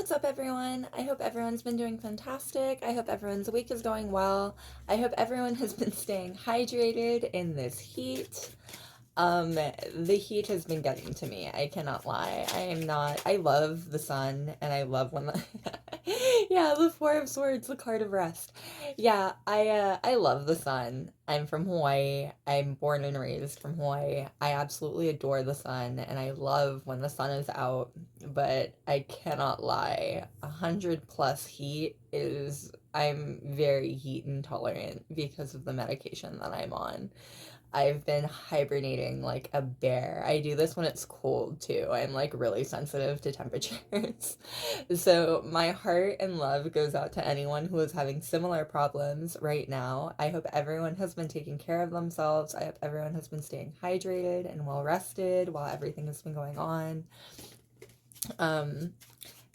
What's up, everyone? I hope everyone's been doing fantastic. I hope everyone's week is going well. I hope everyone has been staying hydrated in this heat. The heat has been getting to me. I cannot lie. I love the sun and I love when the, yeah, the Four of Swords, the card of rest. Yeah, I love the sun. I'm from Hawaii. I'm born and raised from Hawaii. I absolutely adore the sun and I love when the sun is out, but I cannot lie. 100+ heat is, I'm very heat intolerant because of the medication that I'm on. I've been hibernating like a bear. I do this when it's cold too. I'm like really sensitive to temperatures. So my heart and love goes out to anyone who is having similar problems right now. I hope everyone has been taking care of themselves. I hope everyone has been staying hydrated and well rested while everything has been going on. Um,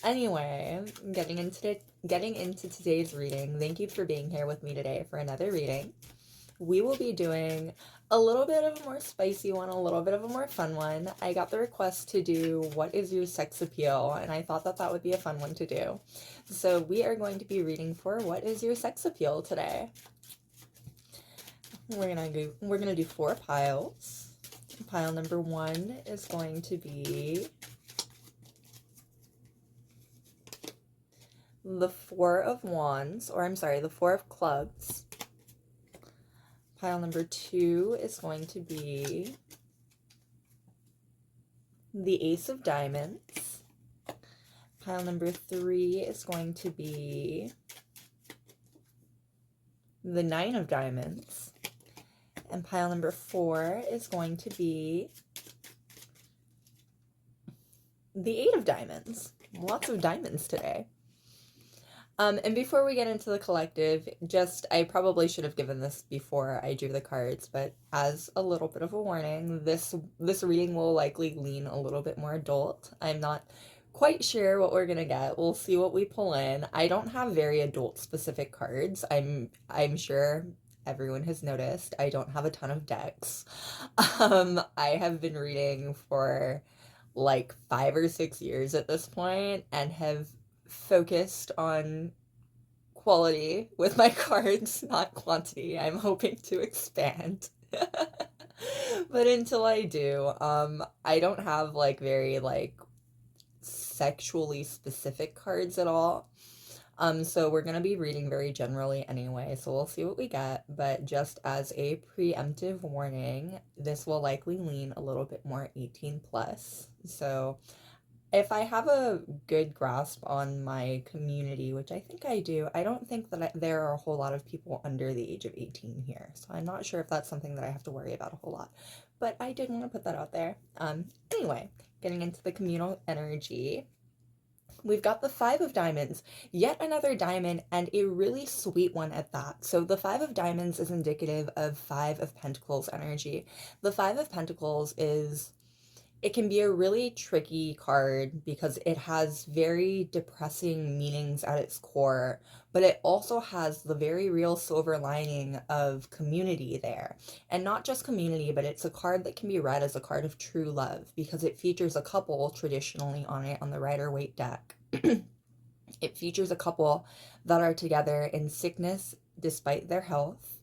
anyway, getting into today's reading. Thank you for being here with me today for another reading. We will be doing a little bit of a more spicy one, a little bit of a more fun one. I got the request to do what is your sex appeal, and I thought that that would be a fun one to do. So we are going to be reading for what is your sex appeal today. We're gonna do 4 piles. Pile number 1 is going to be the Four of Wands, or I'm sorry, the Four of Clubs. Pile number 2 is going to be the Ace of Diamonds. Pile number 3 is going to be the Nine of Diamonds. And pile number 4 is going to be the Eight of Diamonds. Lots of diamonds today. And before we get into the collective, I probably should have given this before I drew the cards, but as a little bit of a warning, this reading will likely lean a little bit more adult. I'm not quite sure what we're gonna get. We'll see what we pull in. I don't have very adult specific cards. I'm sure everyone has noticed I don't have a ton of decks. I have been reading for like 5 or 6 years at this point and have focused on quality with my cards, not quantity. I'm hoping to expand. But until I do, I don't have like very like sexually specific cards at all. So we're gonna be reading very generally anyway, so we'll see what we get, but just as a preemptive warning, this will likely lean a little bit more 18 plus. So if I have a good grasp on my community, which I think I do, I don't think that there are a whole lot of people under the age of 18 here. So I'm not sure if that's something that I have to worry about a whole lot. But I did want to put that out there. Anyway, getting into the communal energy. We've got the Five of Diamonds, yet another diamond, and a really sweet one at that. So the Five of Diamonds is indicative of Five of Pentacles energy. The Five of Pentacles it can be a really tricky card because it has very depressing meanings at its core, but it also has the very real silver lining of community there. And not just community, but it's a card that can be read as a card of true love because it features a couple traditionally on it on the Rider-Waite deck. It features a couple that are together in sickness despite their health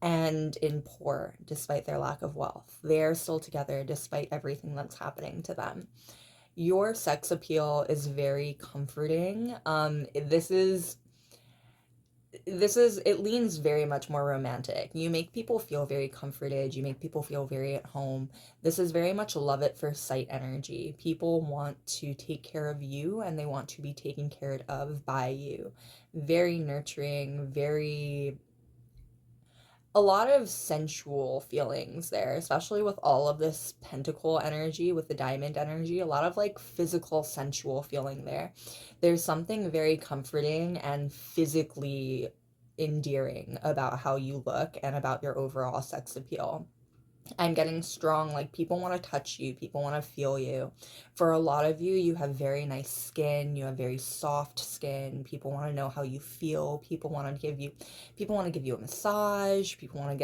and in poor despite their lack of wealth. They're still together despite everything that's happening to them. Your sex appeal is very comforting. It leans very much more romantic. You make people feel very comforted. You make people feel very at home. This is very much love at first sight energy. People want to take care of you and they want to be taken care of by you. Very nurturing, a lot of sensual feelings there, especially with all of this pentacle energy, with the diamond energy, a lot of like physical sensual feeling there. There's something very comforting and physically endearing about how you look and about your overall sex appeal. I'm getting strong, like people want to touch you, people want to feel you. For a lot of you, you have very nice skin, you have very soft skin, people want to know how you feel, people want to give you a massage, people want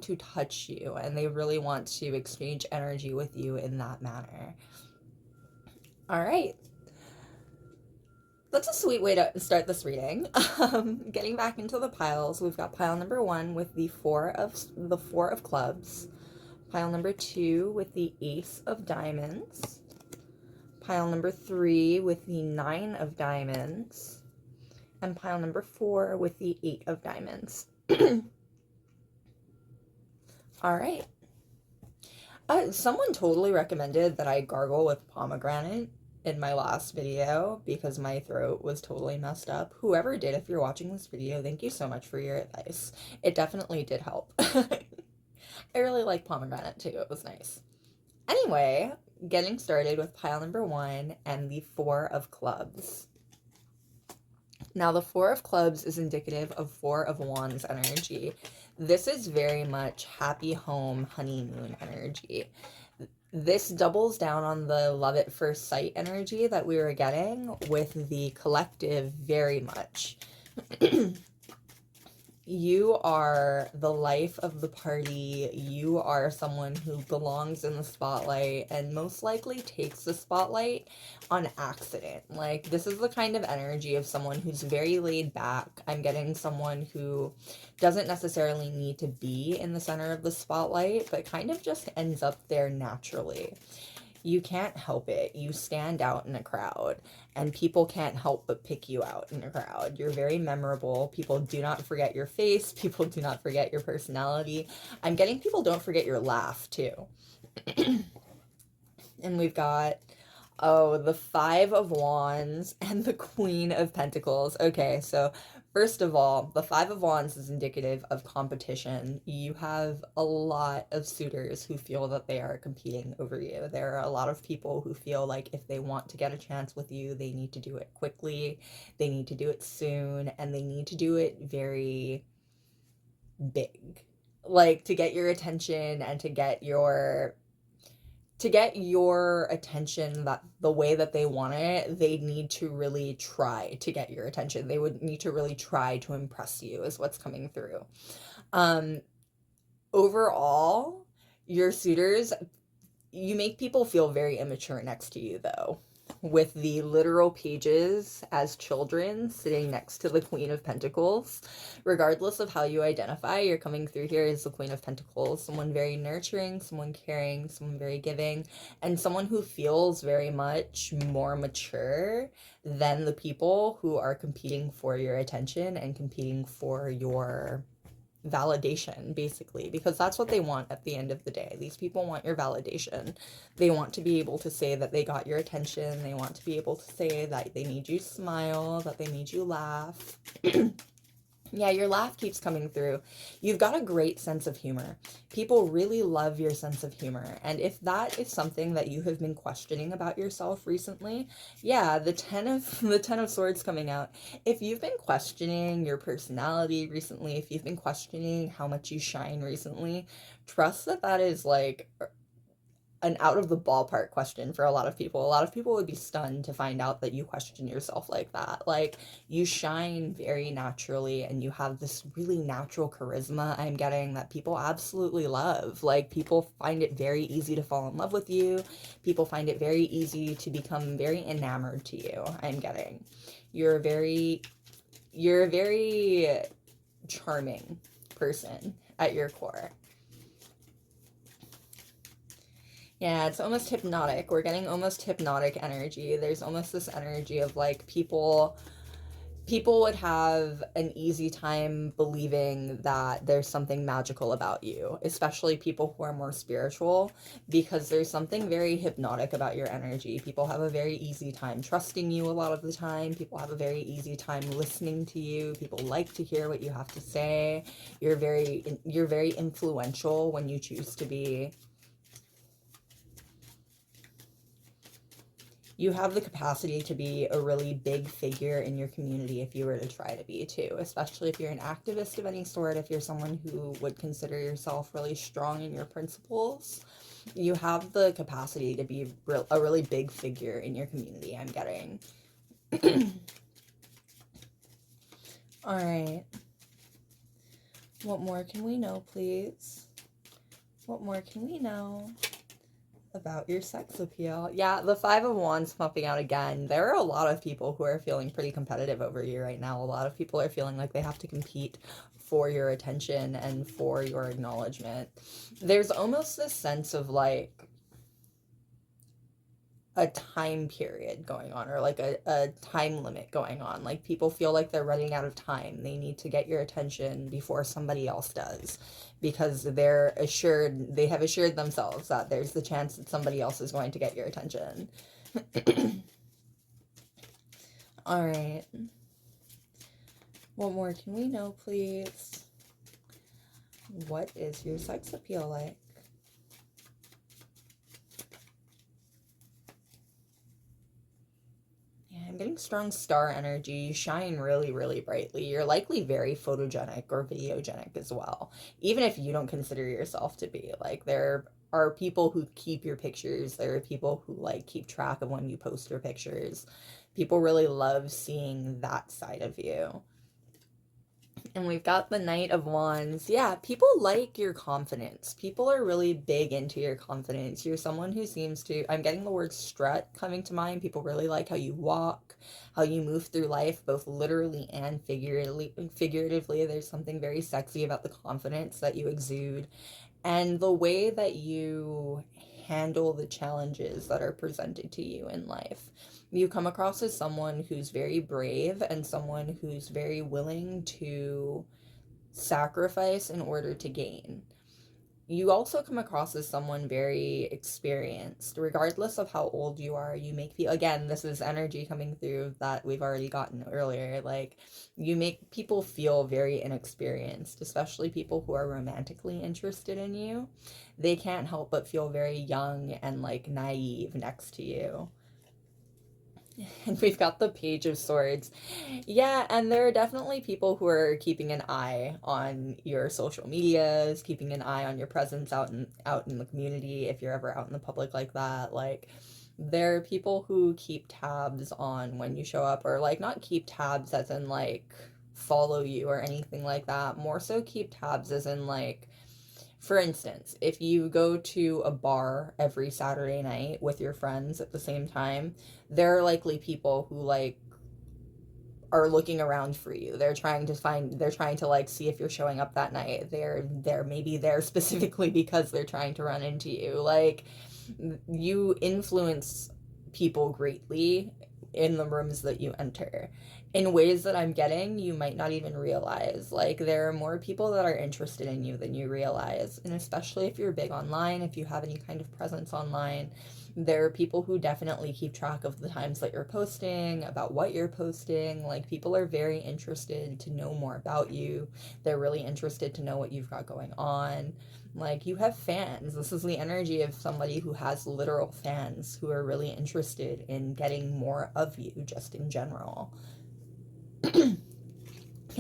to touch you, and they really want to exchange energy with you in that manner. All right. that's a sweet way to start this reading. Getting back into the piles, we've got pile number 1 with the four of clubs, pile number 2 with the ace of diamonds, pile number 3 with the 9 of diamonds, and pile number 4 with the 8 of diamonds. All right. Someone totally recommended that I gargle with pomegranate in my last video because my throat was totally messed up. Whoever did, if you're watching this video, thank you so much for your advice. It definitely did help. I really like pomegranate too. It was nice. Anyway, getting started with pile number 1 and the 4 of clubs. Now, the 4 of clubs is indicative of 4 of wands energy. This is very much happy home honeymoon energy. This doubles down on the love at first sight energy that we were getting with the collective very much. You are the life of the party. You are someone who belongs in the spotlight and most likely takes the spotlight on accident. Like, this is the kind of energy of someone who's very laid back. I'm getting someone who doesn't necessarily need to be in the center of the spotlight, but kind of just ends up there naturally. You can't help it. You stand out in a crowd, and people can't help but pick you out in a crowd. You're very memorable. People do not forget your face. People do not forget your personality. I'm getting people don't forget your laugh, too. And we've got, oh, the 5 of Wands and the Queen of Pentacles. Okay, so first of all, the 5 of Wands is indicative of competition. You have a lot of suitors who feel that they are competing over you. There are a lot of people who feel like if they want to get a chance with you, they need to do it quickly, they need to do it soon, and they need to do it very big. Like, to get your attention and to get your attention that the way that they want it, they need to really try to get your attention. They would need to really try to impress you is what's coming through. Overall, your suitors, you make people feel very immature next to you, though, with the literal pages as children sitting next to the Queen of Pentacles. Regardless of how you identify, you're coming through here as the Queen of Pentacles, someone very nurturing, someone caring, someone very giving, and someone who feels very much more mature than the people who are competing for your attention and competing for your validation, basically, because that's what they want at the end of the day. These people want your validation. They want to be able to say that they got your attention. They want to be able to say that they made you smile, that they made you laugh. Yeah, your laugh keeps coming through. You've got a great sense of humor. People really love your sense of humor. And if that is something that you have been questioning about yourself recently, yeah, the 10 of Swords coming out. If you've been questioning your personality recently, if you've been questioning how much you shine recently, trust that that is like an out of the ballpark question for a lot of people. A lot of people would be stunned to find out that you question yourself like that. Like, you shine very naturally and you have this really natural charisma, I'm getting, that people absolutely love. Like, people find it very easy to fall in love with you. People find it very easy to become very enamored to you, I'm getting. You're a very charming person at your core. Yeah, it's almost hypnotic. We're getting almost hypnotic energy. There's almost this energy of like people would have an easy time believing that there's something magical about you, especially people who are more spiritual, because there's something very hypnotic about your energy. People have a very easy time trusting you a lot of the time. People have a very easy time listening to you. People like to hear what you have to say. You're very influential when you choose to be. You have the capacity to be a really big figure in your community if you were to try to be too, especially if you're an activist of any sort, if you're someone who would consider yourself really strong in your principles. You have the capacity to be a really big figure in your community, I'm getting. All right. What more can we know, please? What more can we know about your sex appeal. Yeah, the Five of Wands popping out again. There are a lot of people who are feeling pretty competitive over you right now. A lot of people are feeling like they have to compete for your attention and for your acknowledgement. There's almost this sense of like a time period going on, or like a time limit going on. Like people feel like they're running out of time. They need to get your attention before somebody else does, because they have assured themselves that there's the chance that somebody else is going to get your attention. All right. What more can we know, please? What is your sex appeal like? I'm getting strong star energy. You shine really, really brightly. You're likely very photogenic or videogenic as well. Even if you don't consider yourself to be. Like, there are people who keep your pictures. There are people who, like, keep track of when you post your pictures. People really love seeing that side of you. And we've got the Knight of Wands. Yeah, people like your confidence. People are really big into your confidence. You're someone who seems to, I'm getting the word strut coming to mind. People really like how you walk, how you move through life, both literally and figuratively. There's something very sexy about the confidence that you exude and the way that you handle the challenges that are presented to you in life. You come across as someone who's very brave and someone who's very willing to sacrifice in order to gain. You also come across as someone very experienced. Regardless of how old you are, you make people, again, this is energy coming through that we've already gotten earlier. Like, you make people feel very inexperienced, especially people who are romantically interested in you. They can't help but feel very young and like naive next to you. And we've got the Page of Swords. Yeah, and there are definitely people who are keeping an eye on your social medias, keeping an eye on your presence out in the community if you're ever out in the public like that. Like, there are people who keep tabs on when you show up, or like not keep tabs as in like follow you or anything like that. More so keep tabs as in like, for instance, if you go to a bar every Saturday night with your friends at the same time, there are likely people who like are looking around for you. They're trying to like see if you're showing up that night. They're maybe there specifically because they're trying to run into you. Like, you influence people greatly in the rooms that you enter in ways that I'm getting you might not even realize. Like, there are more people that are interested in you than you realize, and especially if you're big online, if you have any kind of presence online, there are people who definitely keep track of the times that you're posting, about what you're posting. Like, people are very interested to know more about you. They're really interested to know what you've got going on. Like, you have fans. This is the energy of somebody who has literal fans who are really interested in getting more of you just in general.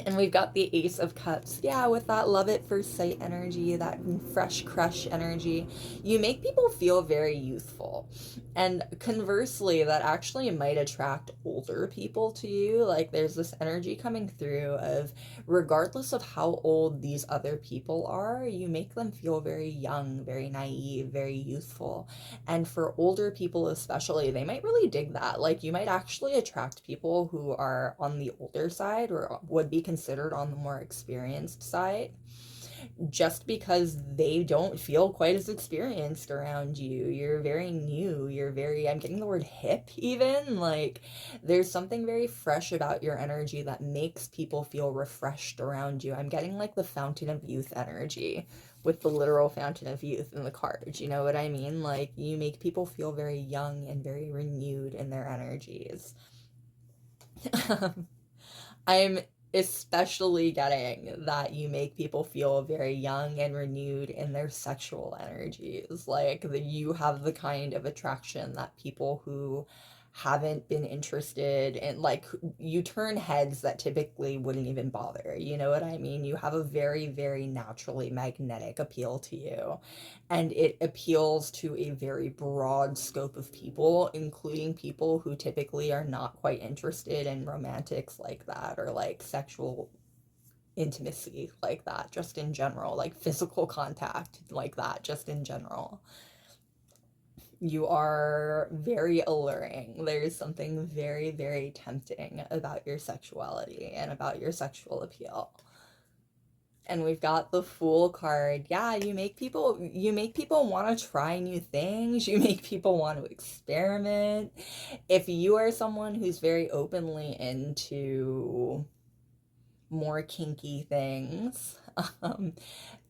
And we've got the Ace of Cups. Yeah, with that love at first sight energy, that fresh crush energy, you make people feel very youthful. And conversely, that actually might attract older people to you. Like, there's this energy coming through of, regardless of how old these other people are, you make them feel very young, very naive, very youthful. And for older people especially, they might really dig that. Like, you might actually attract people who are on the older side or would be considered on the more experienced side, just because they don't feel quite as experienced around you. You're very new. I'm getting the word hip even. Like, there's something very fresh about your energy that makes people feel refreshed around you. I'm getting like the Fountain of Youth energy with the literal Fountain of Youth in the cards. You know what I mean? Like, you make people feel very young and very renewed in their energies. I'm especially getting that you make people feel very young and renewed in their sexual energies. Like, you have the kind of attraction that people who haven't been interested in, like, you turn heads that typically wouldn't even bother. You know what I mean? You have a very, very naturally magnetic appeal to you. And it appeals to a very broad scope of people, including people who typically are not quite interested in romantics like that, or like sexual intimacy like that, just in general, like physical contact like that, just in general. You are very alluring. There's something very, very tempting about your sexuality and about your sexual appeal. And we've got the Fool card. Yeah, you make people want to try new things. You make people want to experiment. If you are someone who's very openly into more kinky things,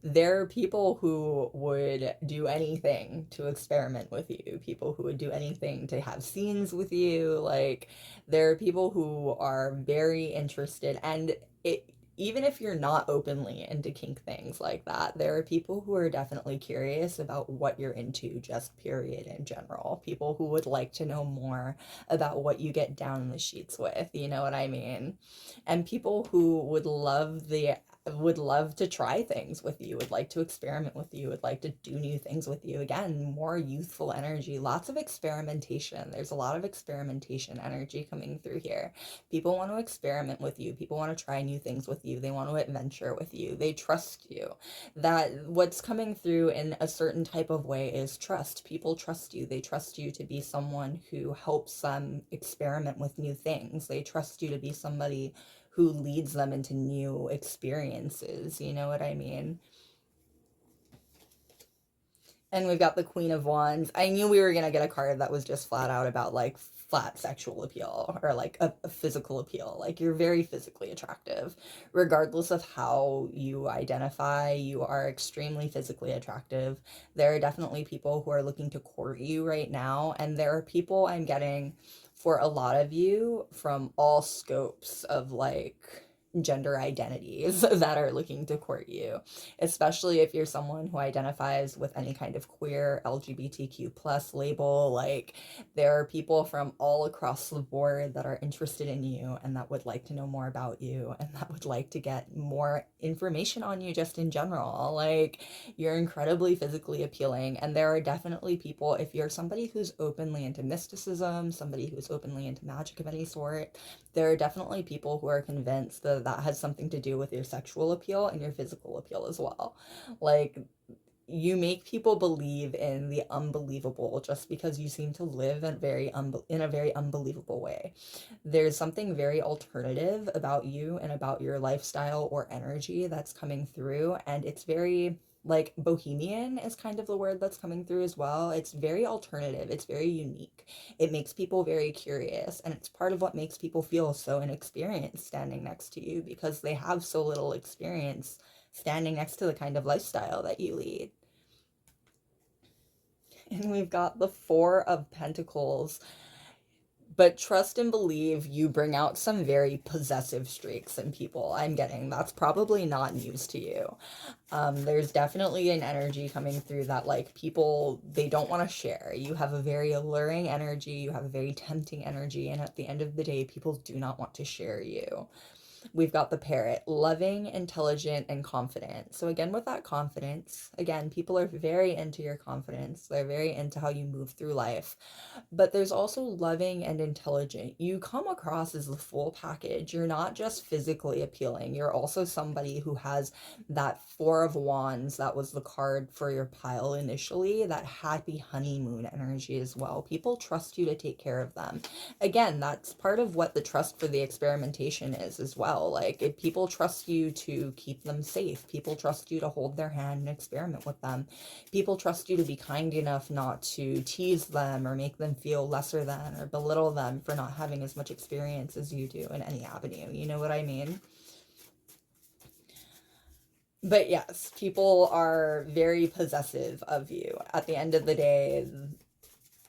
there are people who would do anything to experiment with you, people who would do anything to have scenes with you. Like, there are people who are very interested, and it, even if you're not openly into kink things like that, there are people who are definitely curious about what you're into, just period, in general. People who would like to know more about what you get down in the sheets with, you know what I mean? And people who would love to try things with you, would like to experiment with you, would like to do new things with you. Again, more youthful energy, lots of experimentation. There's a lot of experimentation energy coming through here. People want to experiment with you. People want to try new things with you. They want to adventure with you. They trust you. That what's coming through in a certain type of way is trust. People trust you. They trust you to be someone who helps them experiment with new things. They trust you to be somebody who leads them into new experiences, you know what I mean? And we've got the Queen of Wands. I knew we were going to get a card that was just flat out about, like, flat sexual appeal, or like a physical appeal. Like, you're very physically attractive. Regardless of how you identify, you are extremely physically attractive. There are definitely people who are looking to court you right now, and there are people I'm getting, for a lot of you, from all scopes of, like, gender identities that are looking to court you, especially if you're someone who identifies with any kind of queer LGBTQ plus label. Like, there are people from all across the board that are interested in you and that would like to know more about you and that would like to get more information on you just in general. Like, you're incredibly physically appealing, and there are definitely people, if you're somebody who's openly into mysticism, somebody who's openly into magic of any sort, there are definitely people who are convinced that that has something to do with your sexual appeal and your physical appeal as well. Like, you make people believe in the unbelievable just because you seem to live in a very unbelievable way. There's something very alternative about you and about your lifestyle or energy that's coming through, and it's very, like, bohemian is kind of the word that's coming through as well. It's very alternative, it's very unique. It makes people very curious, and it's part of what makes people feel so inexperienced standing next to you, because they have so little experience standing next to the kind of lifestyle that you lead. And we've got the Four of Pentacles. But trust and believe, you bring out some very possessive streaks in people. I'm getting that's probably not news to you. There's definitely an energy coming through that, like, people, they don't want to share. You have a very alluring energy, you have a very tempting energy, and at the end of the day, people do not want to share you. We've got the Parrot, loving, intelligent, and confident. So again, with that confidence, again, people are very into your confidence. They're very into how you move through life. But there's also loving and intelligent. You come across as the full package. You're not just physically appealing. You're also somebody who has that Four of Wands, that was the card for your pile initially, that happy honeymoon energy as well. People trust you to take care of them. Again, that's part of what the trust for the experimentation is as well. Like, if people trust you to keep them safe, people trust you to hold their hand and experiment with them, people trust you to be kind enough not to tease them or make them feel lesser than or belittle them for not having as much experience as you do in any avenue. You know what I mean? But yes, people are very possessive of you. At the end of the day,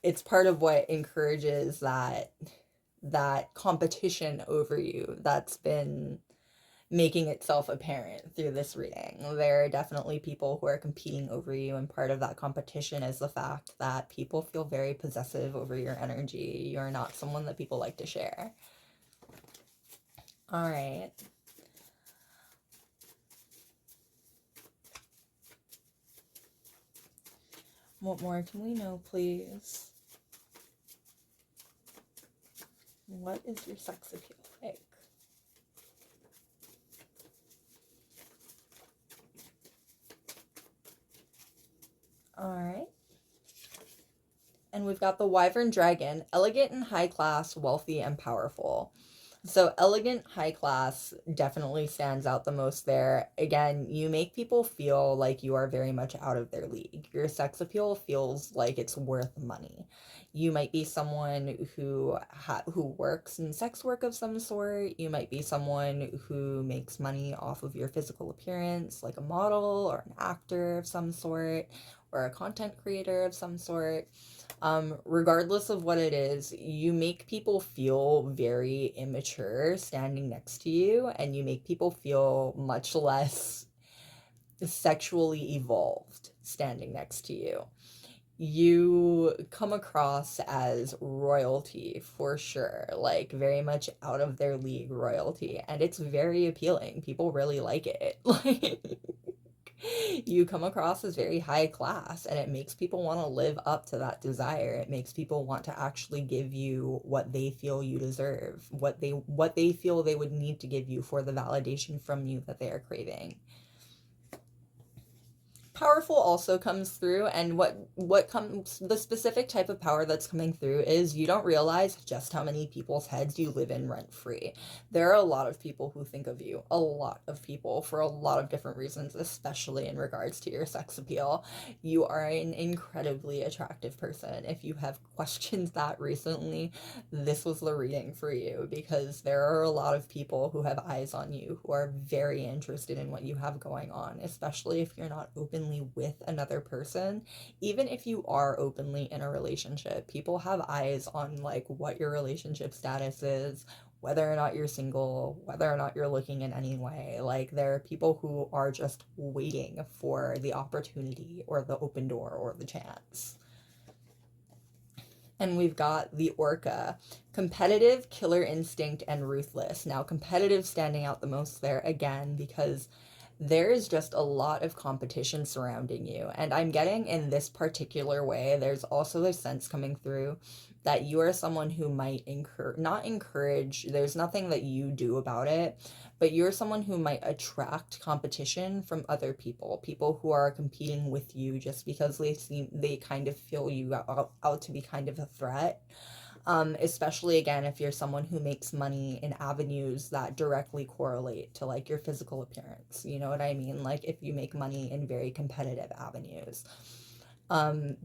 it's part of what encourages that competition over you that's been making itself apparent through this reading. There are definitely people who are competing over you, and part of that competition is the fact that people feel very possessive over your energy. You're not someone that people like to share. All right. What more can we know, please? What is your sex appeal like? All right. And we've got the Wyvern Dragon, elegant and high class, wealthy and powerful. So elegant, high class definitely stands out the most there. Again, you make people feel like you are very much out of their league. Your sex appeal feels like it's worth money. You might be someone who works in sex work of some sort. You might be someone who makes money off of your physical appearance, like a model or an actor of some sort, or a content creator of some sort. Regardless of what it is, you make people feel very immature standing next to you, and you make people feel much less sexually evolved standing next to you. You come across as royalty for sure, like very much out of their league royalty, and it's very appealing. People really like it. Like, you come across as very high class, and it makes people want to live up to that desire. It makes people want to actually give you what they feel you deserve, what they feel they would need to give you for the validation from you that they are craving. Powerful also comes through, and what comes, the specific type of power that's coming through is you don't realize just how many people's heads you live in rent free. There are a lot of people who think of you, a lot of people, for a lot of different reasons, especially in regards to your sex appeal. You are an incredibly attractive person. If you have questioned that recently, this was the reading for you, because there are a lot of people who have eyes on you, who are very interested in what you have going on, especially if you're not openly with another person. Even if you are openly in a relationship, people have eyes on like what your relationship status is, whether or not you're single, whether or not you're looking in any way. Like, there are people who are just waiting for the opportunity or the open door or the chance. And we've got the Orca, competitive, killer instinct, and ruthless. Now, competitive standing out the most there again because there is just a lot of competition surrounding you. And I'm getting in this particular way, there's also a sense coming through that you are someone who might not encourage, there's nothing that you do about it, but you're someone who might attract competition from other people who are competing with you just because they kind of feel you out to be kind of a threat. Especially again if you're someone who makes money in avenues that directly correlate to like your physical appearance, you know what I mean? Like, if you make money in very competitive avenues,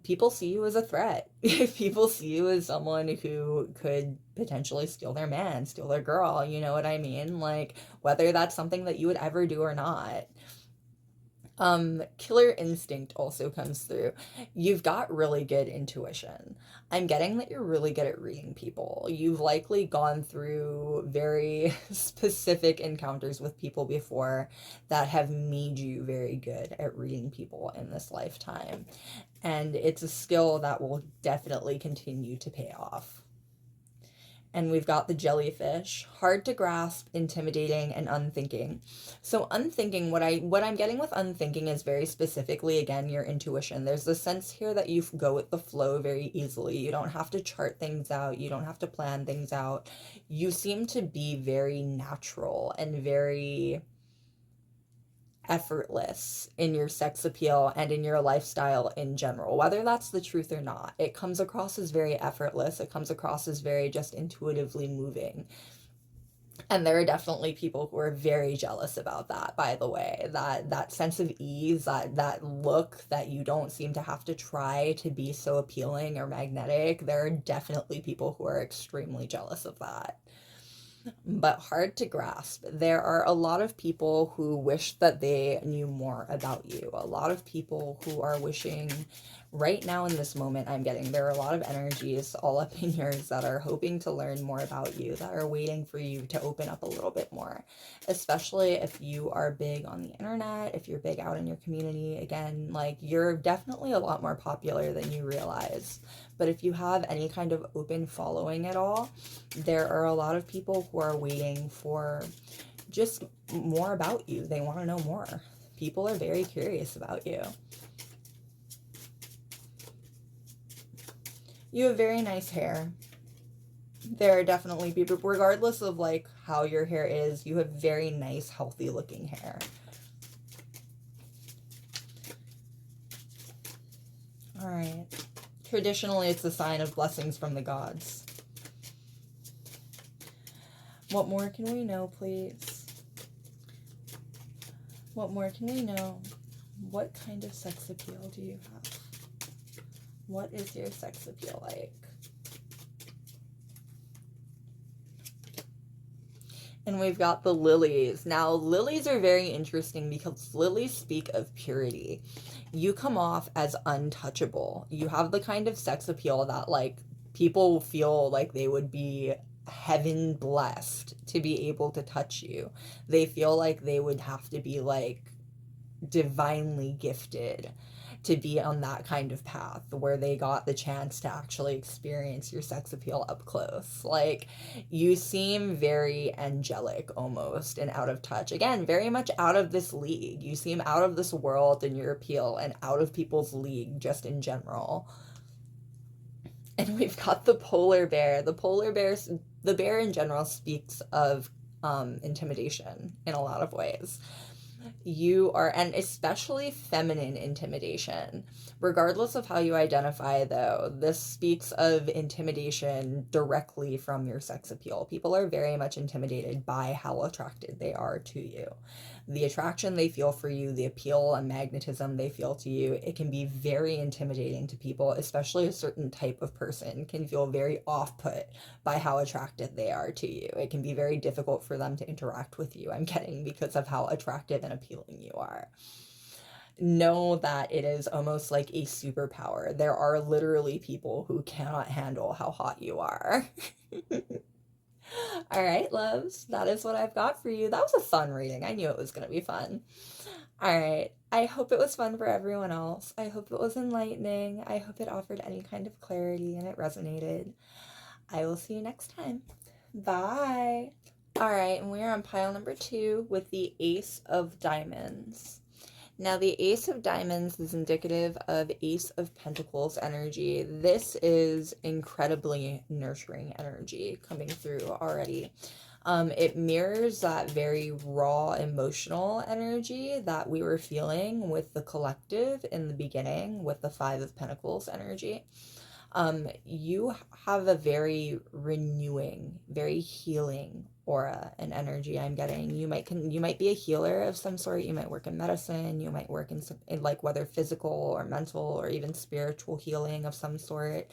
people see you as a threat. People see you as someone who could potentially steal their man, steal their girl, you know what I mean? Like, whether that's something that you would ever do or not. Killer instinct also comes through. You've got really good intuition. I'm getting that you're really good at reading people. You've likely gone through very specific encounters with people before that have made you very good at reading people in this lifetime. And it's a skill that will definitely continue to pay off. And we've got the jellyfish, hard to grasp, intimidating, and unthinking. So unthinking, what I'm getting with unthinking is very specifically, again, your intuition. There's the sense here that you go with the flow very easily. You don't have to chart things out. You don't have to plan things out. You seem to be very natural and very effortless in your sex appeal and in your lifestyle in general, whether that's the truth or not. It comes across as very effortless. It comes across as very just intuitively moving. And there are definitely people who are very jealous about that, by the way. That sense of ease, that look that you don't seem to have to try to be so appealing or magnetic. There are definitely people who are extremely jealous of that. But hard to grasp. There are a lot of people who wish that they knew more about you. A lot of people who are wishing right now in this moment, I'm getting there are a lot of energies all up in yours that are hoping to learn more about you, that are waiting for you to open up a little bit more, especially if you are big on the internet, if you're big out in your community. Again, like, you're definitely a lot more popular than you realize. But if you have any kind of open following at all, there are a lot of people who are waiting for just more about you. They want to know more. People are very curious about you. You have very nice hair. There are definitely people, regardless of like how your hair is, you have very nice, healthy looking hair. All right. Traditionally, it's a sign of blessings from the gods. What more can we know, please? What more can we know? What kind of sex appeal do you have? What is your sex appeal like? And we've got the lilies. Now, lilies are very interesting because lilies speak of purity. You come off as untouchable. You have the kind of sex appeal that, like, people feel like they would be heaven blessed to be able to touch you. They feel like they would have to be, like, divinely gifted to be on that kind of path where they got the chance to actually experience your sex appeal up close. Like, you seem very angelic almost and out of touch. Again, very much out of this league. You seem out of this world in your appeal and out of people's league just in general. And we've got the polar bear. The bear in general speaks of intimidation in a lot of ways. You are, and especially feminine intimidation. Regardless of how you identify, though, this speaks of intimidation directly from your sex appeal. People are very much intimidated by how attracted they are to you. The attraction they feel for you, the appeal and magnetism they feel to you, it can be very intimidating to people, especially a certain type of person can feel very off-put by how attracted they are to you. It can be very difficult for them to interact with you, I'm getting, because of how attractive and appealing you are. Know that it is almost like a superpower. There are literally people who cannot handle how hot you are. All right, loves, that is what I've got for you. That was a fun reading. I knew it was going to be fun. All right, I hope it was fun for everyone else. I hope it was enlightening. I hope it offered any kind of clarity and it resonated. I will see you next time. Bye. All right, and we're on pile number 2 with the Ace of Diamonds. Now, the Ace of Diamonds is indicative of Ace of Pentacles energy. This is incredibly nurturing energy coming through already. It mirrors that very raw emotional energy that we were feeling with the collective in the beginning with the Five of Pentacles energy. You have a very renewing, very healing aura and energy I'm getting. You might be a healer of some sort. You might work in medicine. You might work in like whether physical or mental or even spiritual healing of some sort.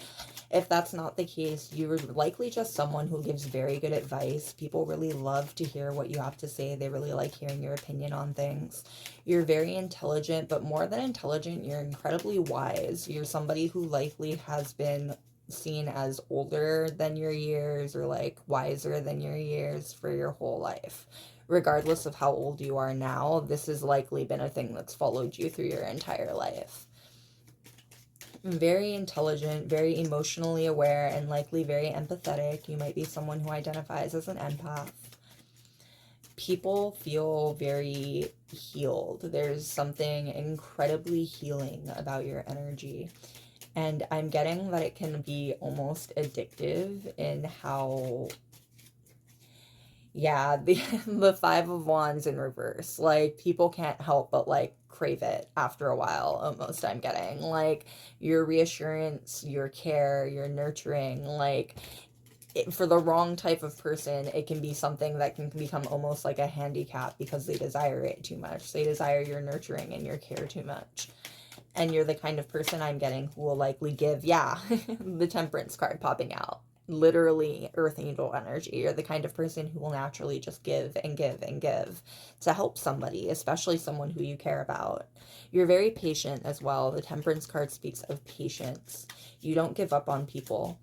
If that's not the case, you're likely just someone who gives very good advice. People really love to hear what you have to say. They really like hearing your opinion on things. You're very intelligent, but more than intelligent, you're incredibly wise. You're somebody who likely has been seen as older than your years or like wiser than your years for your whole life. Regardless of how old you are now, this has likely been a thing that's followed you through your entire life. Very intelligent, very emotionally aware, and likely very empathetic. You might be someone who identifies as an empath. People feel very healed. There's something incredibly healing about your energy. And I'm getting that it can be almost addictive in how, yeah, the Five of Wands in reverse. Like, people can't help but, like, crave it after a while, almost, I'm getting. Like, your reassurance, your care, your nurturing, like, for the wrong type of person, it can be something that can become almost like a handicap because they desire it too much. They desire your nurturing and your care too much. And you're the kind of person I'm getting who will likely give, yeah, the Temperance card popping out. Literally Earth Angel energy. You're the kind of person who will naturally just give and give and give to help somebody, especially someone who you care about. You're very patient as well. The Temperance card speaks of patience. You don't give up on people.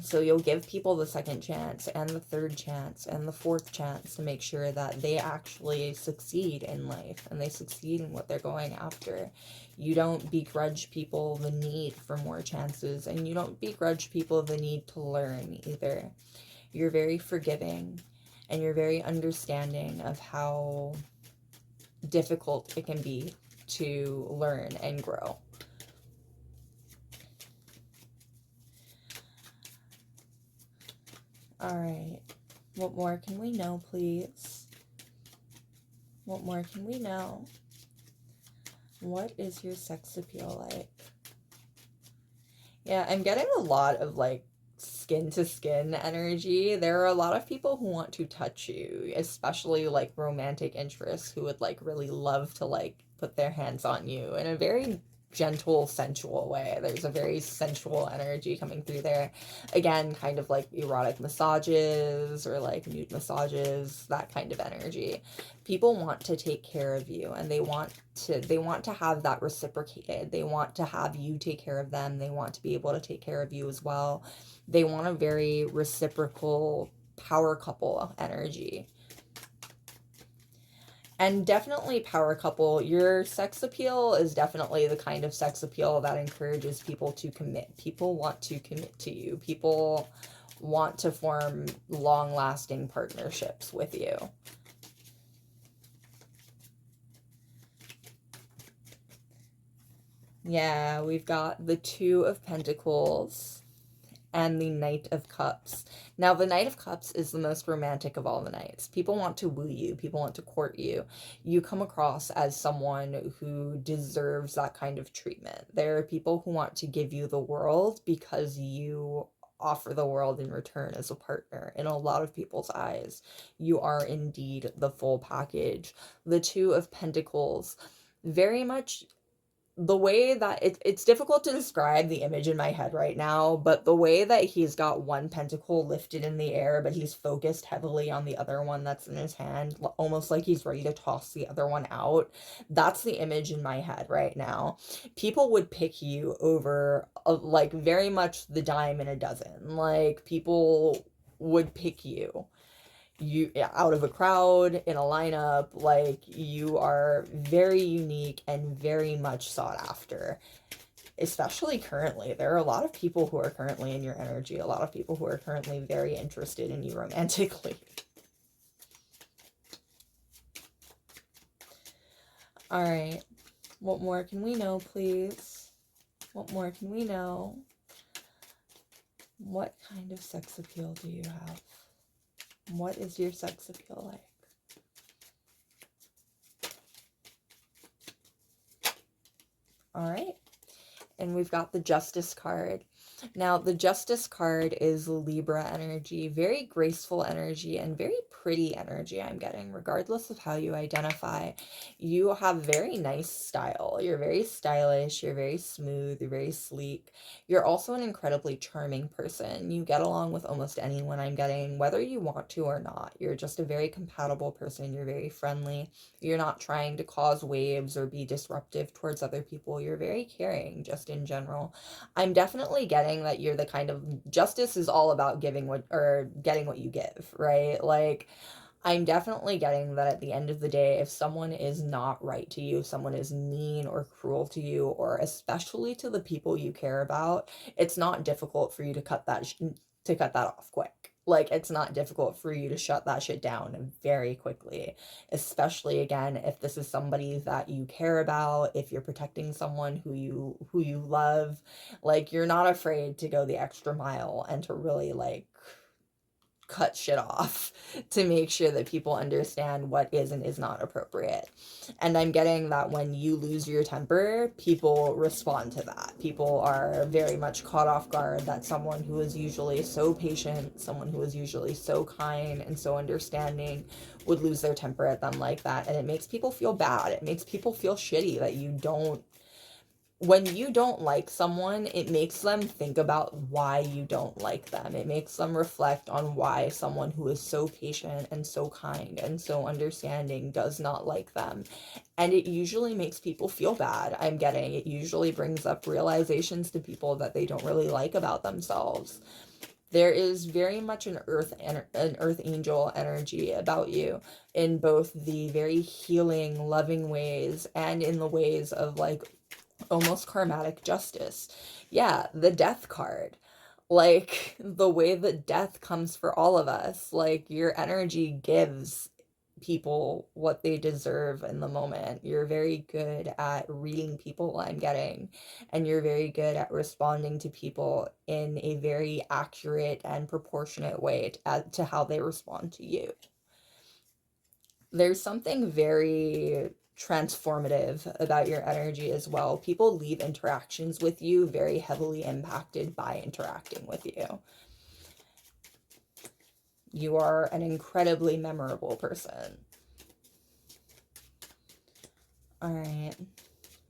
So you'll give people the second chance and the third chance and the fourth chance to make sure that they actually succeed in life and they succeed in what they're going after. You don't begrudge people the need for more chances, and you don't begrudge people the need to learn either. You're very forgiving and you're very understanding of how difficult it can be to learn and grow. All right, what more can we know, please? What more can we know? What is your sex appeal like? Yeah, I'm getting a lot of like skin to skin energy. There are a lot of people who want to touch you, especially like romantic interests who would like really love to like put their hands on you in a very gentle, sensual way. There's a very sensual energy coming through there. Again, kind of like erotic massages or like nude massages, that kind of energy. People want to take care of you and they want to have that reciprocated. They want to have you take care of them. They want to be able to take care of you as well. They want a very reciprocal power couple energy. And definitely power couple, your sex appeal is definitely the kind of sex appeal that encourages people to commit. People want to commit to you. People want to form long-lasting partnerships with you. Yeah, we've got the Two of Pentacles and the Knight of Cups. Now, the Knight of Cups is the most romantic of all the knights. People want to woo you. People want to court you. You come across as someone who deserves that kind of treatment. There are people who want to give you the world because you offer the world in return as a partner. In a lot of people's eyes, you are indeed the full package. The Two of Pentacles, very much the way that it's difficult to describe the image in my head right now, but the way that he's got one pentacle lifted in the air, but he's focused heavily on the other one that's in his hand, almost like he's ready to toss the other one out. That's the image in my head right now. People would pick you over, like, very much the dime in a dozen. Like, people would pick you out of a crowd in a lineup. Like, you are very unique and very much sought after, especially currently. There are a lot of people who are currently in your energy, a lot of people who are currently very interested in you romantically. All right, what more can we know, please? What more can we know? What kind of sex appeal do you have? What is your sex appeal like? All right. And we've got the Justice card. Now, the Justice card is Libra energy, very graceful energy and very pretty energy I'm getting, regardless of how you identify. You have very nice style. You're very stylish, you're very smooth, you're very sleek. You're also an incredibly charming person. You get along with almost anyone I'm getting, whether you want to or not. You're just a very compatible person. You're very friendly. You're not trying to cause waves or be disruptive towards other people. You're very caring, just in general. I'm definitely getting that you're the kind of, justice is all about giving what, or getting what you give, right? Like, I'm definitely getting that at the end of the day, if someone is not right to you, if someone is mean or cruel to you, or especially to the people you care about, it's not difficult for you to cut that off quick. Like, it's not difficult for you to shut that shit down very quickly, especially again if this is somebody that you care about, if you're protecting someone who you love. Like, you're not afraid to go the extra mile and to really like cut shit off to make sure that people understand what is and is not appropriate. And I'm getting that when you lose your temper, people respond to that. People are very much caught off guard that someone who is usually so patient, someone who is usually so kind and so understanding would lose their temper at them like that. And it makes people feel bad. It makes people feel shitty that you don't, when you don't like someone, it makes them think about why you don't like them. It makes them reflect on why someone who is so patient and so kind and so understanding does not like them. And it usually makes people feel bad. I'm getting it usually brings up realizations to people that they don't really like about themselves. There is very much an earth angel energy about you, in both the very healing, loving ways and in the ways of like almost karmatic justice. Yeah, the death card. Like, the way that death comes for all of us. Like, your energy gives people what they deserve in the moment. You're very good at reading people, I'm getting, and you're very good at responding to people in a very accurate and proportionate way to how they respond to you. There's something very transformative about your energy as well. People leave interactions with you very heavily impacted by interacting with you. You are an incredibly memorable person. All right.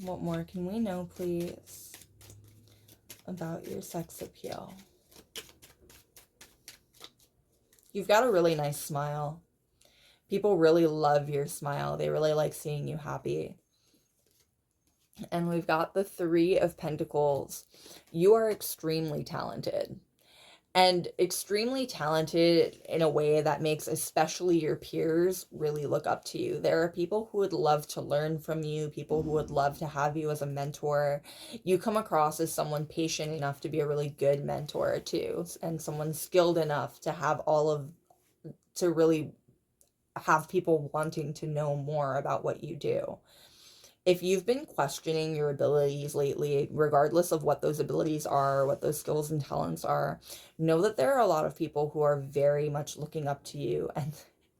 What more can we know, please, about your sex appeal? You've got a really nice smile. People really love your smile. They really like seeing you happy. And we've got the Three of Pentacles. You are extremely talented. And extremely talented in a way that makes especially your peers really look up to you. There are people who would love to learn from you, people who would love to have you as a mentor. You come across as someone patient enough to be a really good mentor too, and someone skilled enough to have to really have people wanting to know more about what you do. If you've been questioning your abilities lately, regardless of what those abilities are, what those skills and talents are, know that there are a lot of people who are very much looking up to you. And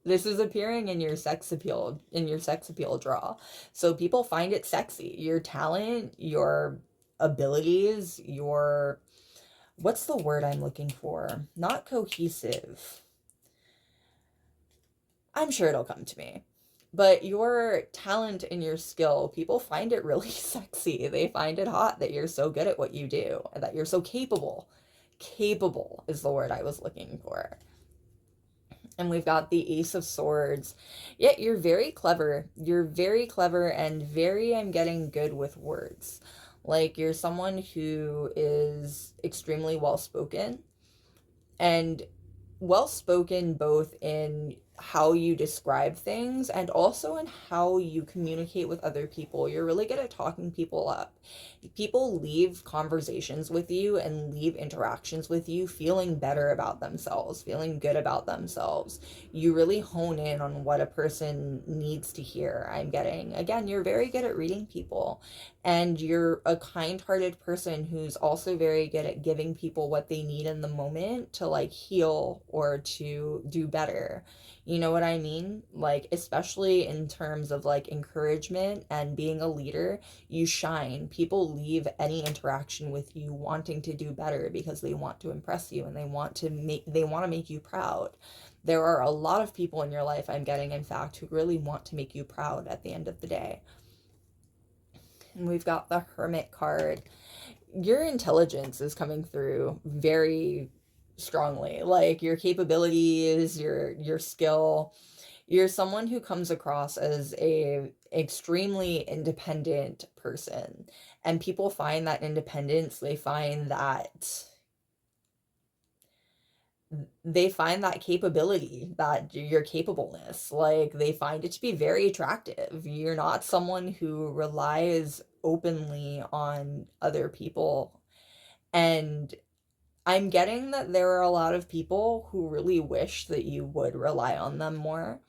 this is appearing in your sex appeal draw. So people find it sexy. Your talent, your abilities, what's the word I'm looking for? Not cohesive. I'm sure it'll come to me. But your talent and your skill, people find it really sexy. They find it hot that you're so good at what you do, and that you're so capable. Capable is the word I was looking for. And we've got the Ace of Swords. Yeah, you're very clever. You're very clever and I'm getting good with words. Like, you're someone who is extremely well-spoken. And well-spoken both in how you describe things and also in how you communicate with other people. You're really good at talking people up. People leave conversations with you and leave interactions with you feeling better about themselves, feeling good about themselves. You really hone in on what a person needs to hear. I'm getting, again, you're very good at reading people, and you're a kind-hearted person who's also very good at giving people what they need in the moment to like heal or to do better. You know what I mean? Like, especially in terms of like encouragement and being a leader, you shine. People leave any interaction with you wanting to do better because they want to impress you and they want to make you proud. There are a lot of people in your life, I'm getting, in fact, who really want to make you proud at the end of the day. And we've got the Hermit card. Your intelligence is coming through very strongly. Like, your capabilities, your skill. You're someone who comes across as a extremely independent person. And people find that independence, they find that capability, that your capableness, like, they find it to be very attractive. You're not someone who relies openly on other people. And I'm getting that there are a lot of people who really wish that you would rely on them more,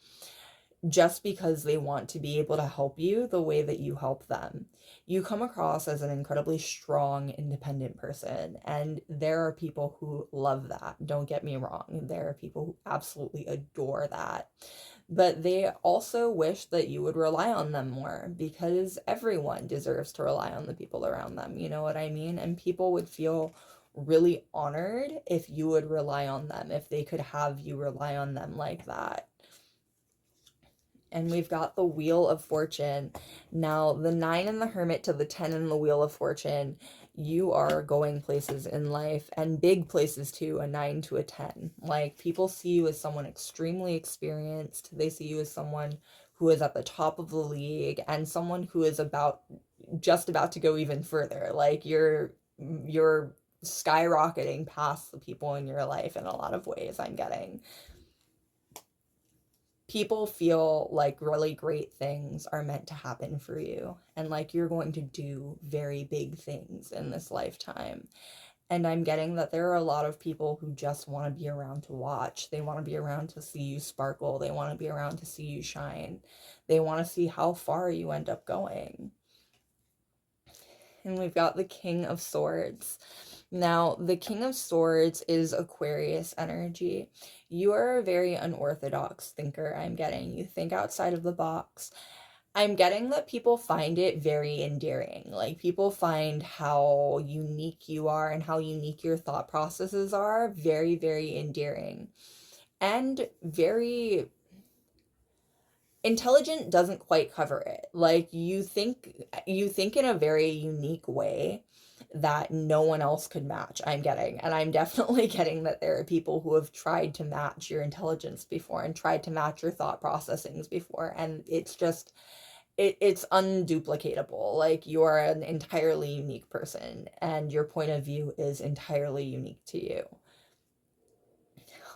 just because they want to be able to help you the way that you help them. You come across as an incredibly strong, independent person, and there are people who love that. Don't get me wrong. There are people who absolutely adore that. But they also wish that you would rely on them more, because everyone deserves to rely on the people around them. You know what I mean? And people would feel really honored if you would rely on them, if they could have you rely on them like that. And we've got the Wheel of Fortune. Now, the 9 and the Hermit to the 10 and the Wheel of Fortune, you are going places in life, and big places too, a 9 to a 10. Like, people see you as someone extremely experienced. They see you as someone who is at the top of the league, and someone who is just about to go even further. Like, you're skyrocketing past the people in your life in a lot of ways, I'm getting. People feel like really great things are meant to happen for you, and like you're going to do very big things in this lifetime. And I'm getting that there are a lot of people who just want to be around to watch. They want to be around to see you sparkle. They want to be around to see you shine. They want to see how far you end up going. And we've got the King of Swords. Now, the King of Swords is Aquarius energy. You are a very unorthodox thinker, I'm getting. You think outside of the box. I'm getting that people find it very endearing. Like, people find how unique you are and how unique your thought processes are very, very endearing. And very intelligent doesn't quite cover it. Like, you think in a very unique way that no one else could match. I'm getting, and I'm definitely getting that there are people who have tried to match your intelligence before and tried to match your thought processings before, and it's just it's unduplicatable. Like, you are an entirely unique person and your point of view is entirely unique to you.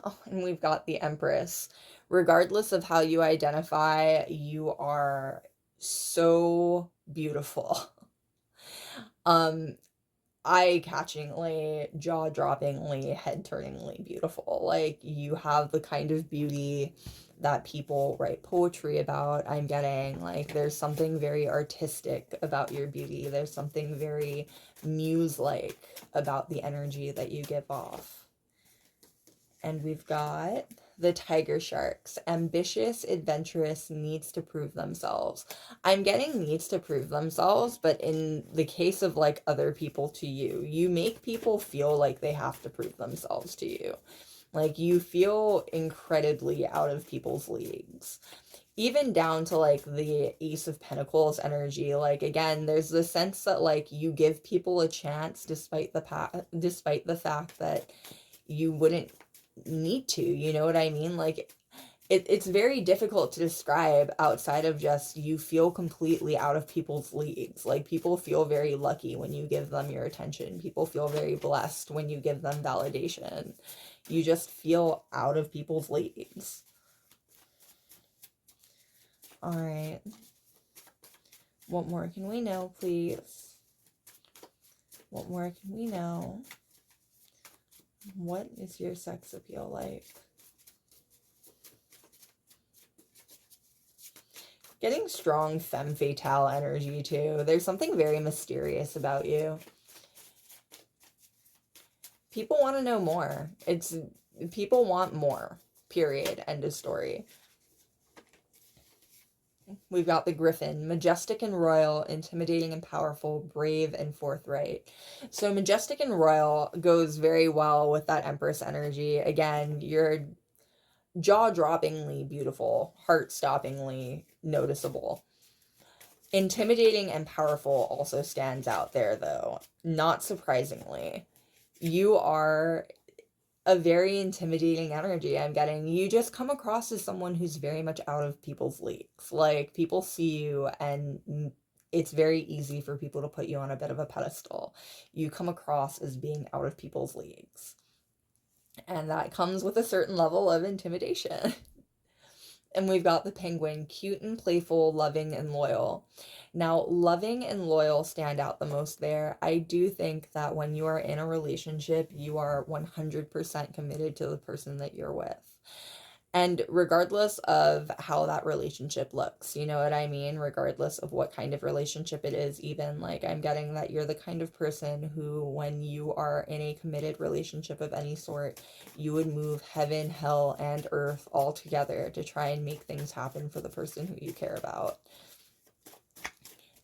Oh, and we've got the Empress. Regardless of how you identify, you are so beautiful. Um, eye-catchingly, jaw-droppingly, head-turningly beautiful. Like, you have the kind of beauty that people write poetry about. I'm getting, like, there's something very artistic about your beauty. There's something very muse-like about the energy that you give off. And we've got the tiger sharks. Ambitious, adventurous, needs to prove themselves. I'm getting needs to prove themselves, but in the case of like other people to you, you make people feel like they have to prove themselves to you. Like, you feel incredibly out of people's leagues. Even down to like the Ace of Pentacles energy. Like, again, there's the sense that like you give people a chance despite despite the fact that you wouldn't need to, you know what I mean? Like, it's very difficult to describe outside of just you feel completely out of people's leagues. Like, people feel very lucky when you give them your attention. People feel very blessed when you give them validation. You just feel out of people's leagues. All right. What more can we know, please? What more can we know? What is your sex appeal like? Getting strong femme fatale energy too. There's something very mysterious about you. People want to know more. People want more. Period. End of story. We've got the Griffin. Majestic and royal, intimidating and powerful, brave and forthright. So majestic and royal goes very well with that Empress energy. Again, you're jaw-droppingly beautiful, heart-stoppingly noticeable. Intimidating and powerful also stands out there, though. Not surprisingly. You are a very intimidating energy. I'm getting, you just come across as someone who's very much out of people's leagues. Like, people see you and it's very easy for people to put you on a bit of a pedestal. You come across as being out of people's leagues. And that comes with a certain level of intimidation. And we've got the Penguin, cute and playful, loving and loyal. Now, loving and loyal stand out the most there. I do think that when you are in a relationship, you are 100% committed to the person that you're with. And regardless of how that relationship looks, you know what I mean? Regardless of what kind of relationship it is, even, like, I'm getting that you're the kind of person who, when you are in a committed relationship of any sort, you would move heaven, hell, and earth all together to try and make things happen for the person who you care about.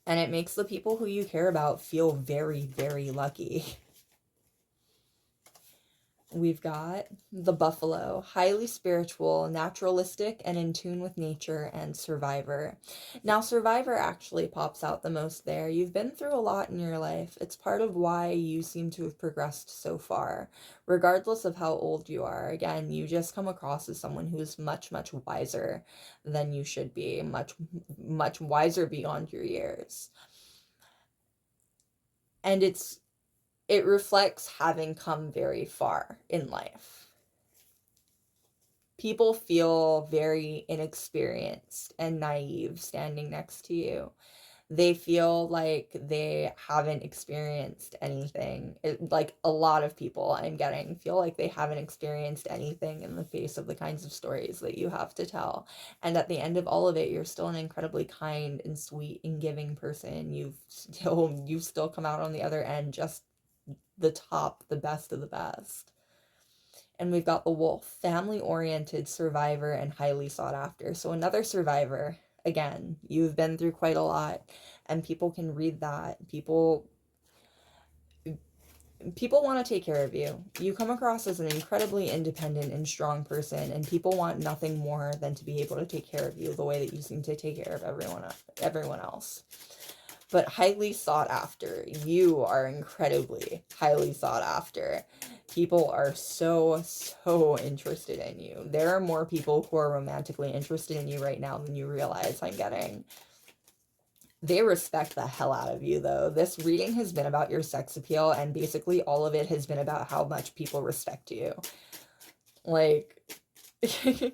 And it makes the people who you care about feel very, very lucky. We've got the Buffalo, highly spiritual, naturalistic, and in tune with nature, and survivor. Now, survivor actually pops out the most there. You've been through a lot in your life. It's part of why you seem to have progressed so far, regardless of how old you are. Again, you just come across as someone who's much, much wiser than you should be, much, much wiser beyond your years. And it reflects having come very far in life. People feel very inexperienced and naive standing next to you. They feel like they haven't experienced anything. Like, a lot of people I'm getting feel like they haven't experienced anything in the face of the kinds of stories that you have to tell. And at the end of all of it, you're still an incredibly kind and sweet and giving person. You've still come out on the other end just the top, the best of the best. And we've got the Wolf, family-oriented, survivor, and highly sought after. So another survivor. Again, you've been through quite a lot, and people can read that. People want to take care of you. You come across as an incredibly independent and strong person, and people want nothing more than to be able to take care of you the way that you seem to take care of everyone else. But highly sought after. You are incredibly highly sought after. People are so interested in you. There are more people who are romantically interested in you right now than you realize. I'm getting. They respect the hell out of you, though. This reading has been about your sex appeal, and basically all of it has been about how much people respect you. Like, to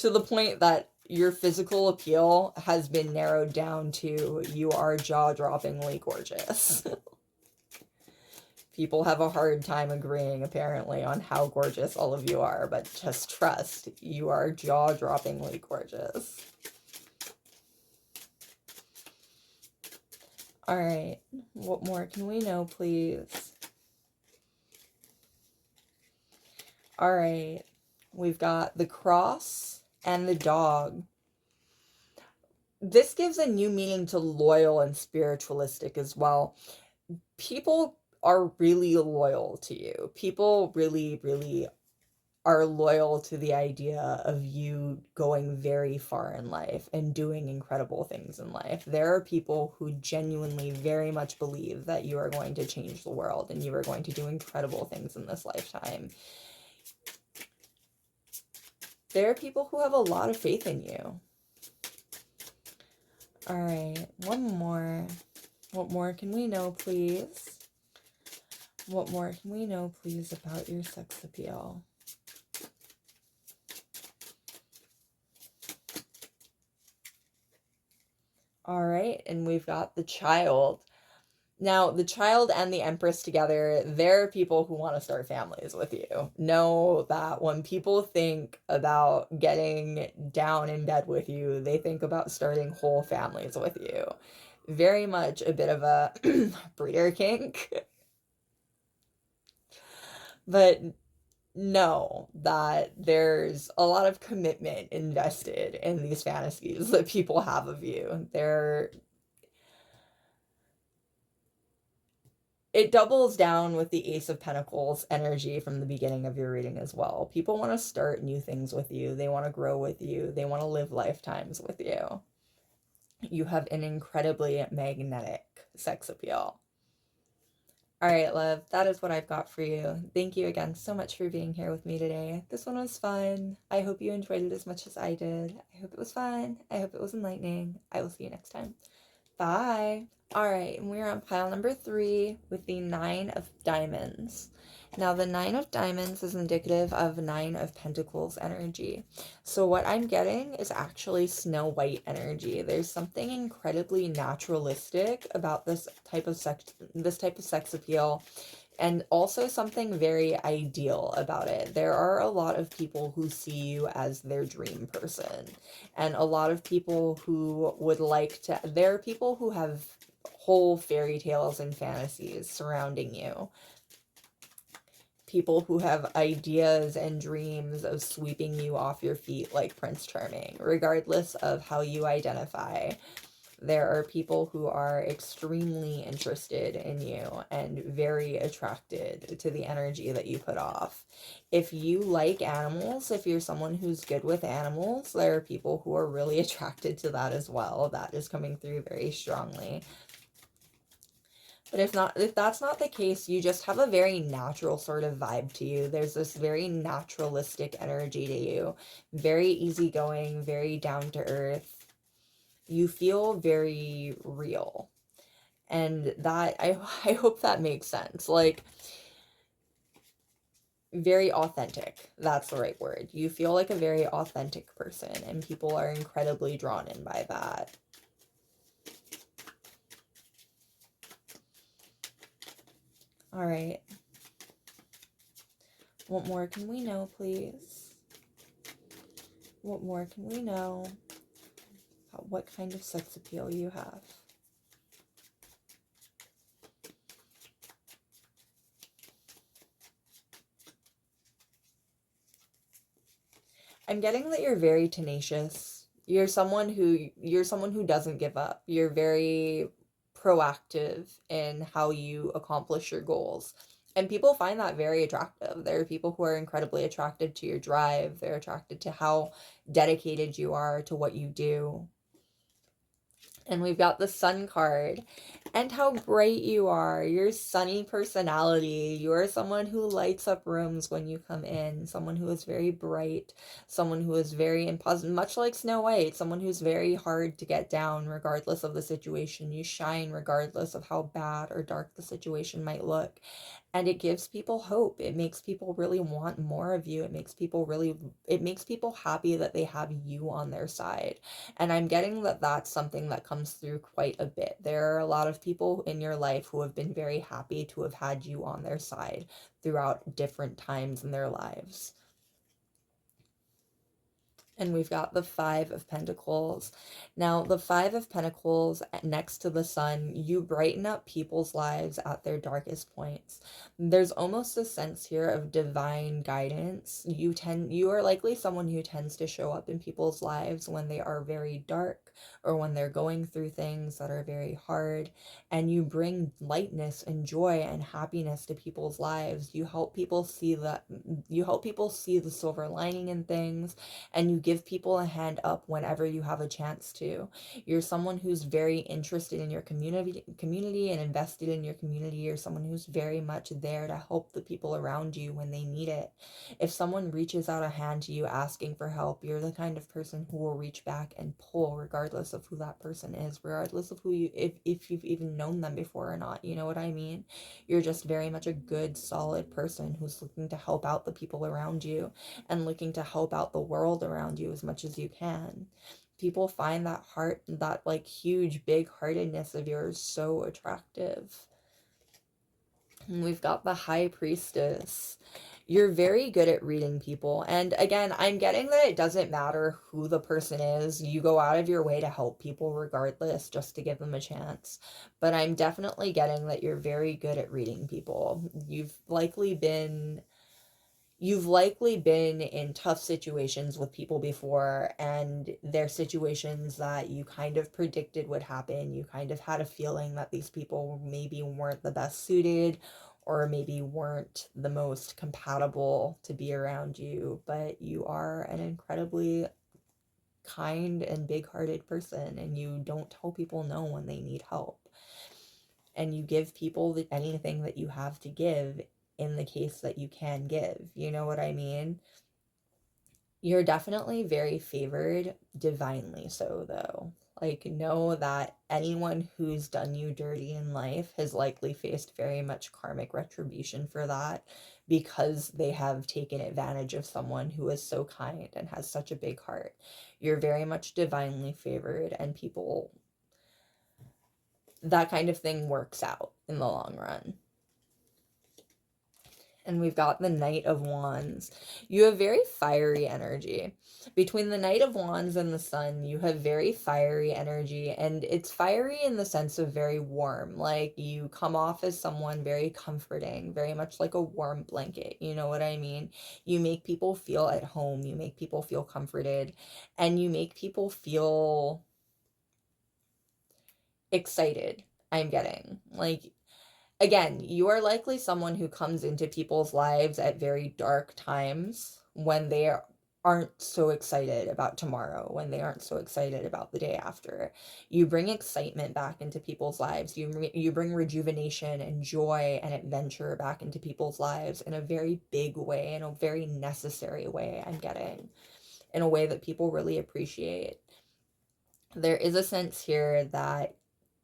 the point that your physical appeal has been narrowed down to you are jaw-droppingly gorgeous. People have a hard time agreeing, apparently, on how gorgeous all of you are, but just trust, you are jaw-droppingly gorgeous. Alright, what more can we know, please? Alright, we've got the cross and the dog. This gives a new meaning to loyal and spiritualistic as well. People are really loyal to you. People really are loyal to the idea of you going very far in life and doing incredible things in life. There are people who genuinely very much believe that you are going to change the world and you are going to do incredible things in this lifetime. There are people who have a lot of faith in you. Alright, one more. What more can we know, please? What more can we know, please, about your sex appeal? Alright, and we've got the child. Now, the child and the Empress together, they're people who want to start families with you. Know that when people think about getting down in bed with you, they think about starting whole families with you. Very much a bit of a breeder kink. But know that there's a lot of commitment invested in these fantasies that people have of you. It doubles down with the Ace of Pentacles energy from the beginning of your reading as well. People want to start new things with you. They want to grow with you. They want to live lifetimes with you. You have an incredibly magnetic sex appeal. Alright, love, that is what I've got for you. Thank you again so much for being here with me today. This one was fun. I hope you enjoyed it as much as I did. I hope it was fun. I hope it was enlightening. I will see you next time. Bye. Alright, and we're on pile number 3 with the 9 of Diamonds. Now, the 9 of Diamonds is indicative of 9 of Pentacles energy. So what I'm getting is actually Snow White energy. There's something incredibly naturalistic about this type of sex appeal, and also something very ideal about it. There are a lot of people who see you as their dream person, and a lot of people who would like to, there are people who have whole fairy tales and fantasies surrounding you. People who have ideas and dreams of sweeping you off your feet like Prince Charming, regardless of how you identify. There are people who are extremely interested in you and very attracted to the energy that you put off. If you like animals, if you're someone who's good with animals, there are people who are really attracted to that as well. That is coming through very strongly. But if that's not the case, you just have a very natural sort of vibe to you. There's this very naturalistic energy to you. Very easygoing, very down to earth. You feel very real. And that, I hope that makes sense. Like, very authentic. That's the right word. You feel like a very authentic person, and people are incredibly drawn in by that. All right. What more can we know, please? What more can we know about what kind of sex appeal you have? I'm getting that you're very tenacious. You're someone who doesn't give up. You're very proactive in how you accomplish your goals. And people find that very attractive. There are people who are incredibly attracted to your drive. They're attracted to how dedicated you are to what you do. And we've got the sun card and how bright you are, your sunny personality. You're someone who lights up rooms when you come in, someone who is very bright, someone who is very imposing, much like Snow White, someone who's very hard to get down regardless of the situation. You shine regardless of how bad or dark the situation might look. And it gives people hope. It makes people really want more of you. It makes people happy that they have you on their side. And I'm getting that that's something that comes through quite a bit. There are a lot of people in your life who have been very happy to have had you on their side throughout different times in their lives. And we've got the Five of Pentacles. Now, the Five of Pentacles next to the Sun, you brighten up people's lives at their darkest points. There's almost a sense here of divine guidance. You are likely someone who tends to show up in people's lives when they are very dark or when they're going through things that are very hard, and you bring lightness and joy and happiness to people's lives. You help people see the silver lining in things, and you give people a hand up whenever you have a chance to. You're someone who's very interested in your community and invested in your community. You're someone who's very much there to help the people around you when they need it. If someone reaches out a hand to you asking for help, you're the kind of person who will reach back and pull regardless of who that person is, regardless of if you've even known them before or not. You know what I mean? You're just very much a good, solid person who's looking to help out the people around you and looking to help out the world around you as much as you can. People find that like huge big heartedness of yours so attractive. And we've got the High Priestess. You're very good at reading people. And again, I'm getting that it doesn't matter who the person is. You go out of your way to help people regardless, just to give them a chance. But I'm definitely getting that you're very good at reading people. You've likely been in tough situations with people before, and they're situations that you kind of predicted would happen. You kind of had a feeling that these people maybe weren't the best suited or maybe weren't the most compatible to be around you, but you are an incredibly kind and big-hearted person, and you don't tell people no when they need help. And you give people anything that you have to give in the case that you can give. You know what I mean? You're definitely very favored, divinely so, though. Like, know that anyone who's done you dirty in life has likely faced very much karmic retribution for that, because they have taken advantage of someone who is so kind and has such a big heart. You're very much divinely favored, and people, that kind of thing works out in the long run. And we've got the Knight of Wands. You have very fiery energy. Between the Knight of Wands and the Sun, you have very fiery energy, and it's fiery in the sense of very warm. Like, you come off as someone very comforting, very much like a warm blanket. You know what I mean? You make people feel at home. You make people feel comforted, and you make people feel excited. I'm getting like, again, you are likely someone who comes into people's lives at very dark times when they aren't so excited about tomorrow, when they aren't so excited about the day after. You bring excitement back into people's lives. You bring rejuvenation and joy and adventure back into people's lives in a very big way, in a very necessary way, I'm getting, in a way that people really appreciate. There is a sense here that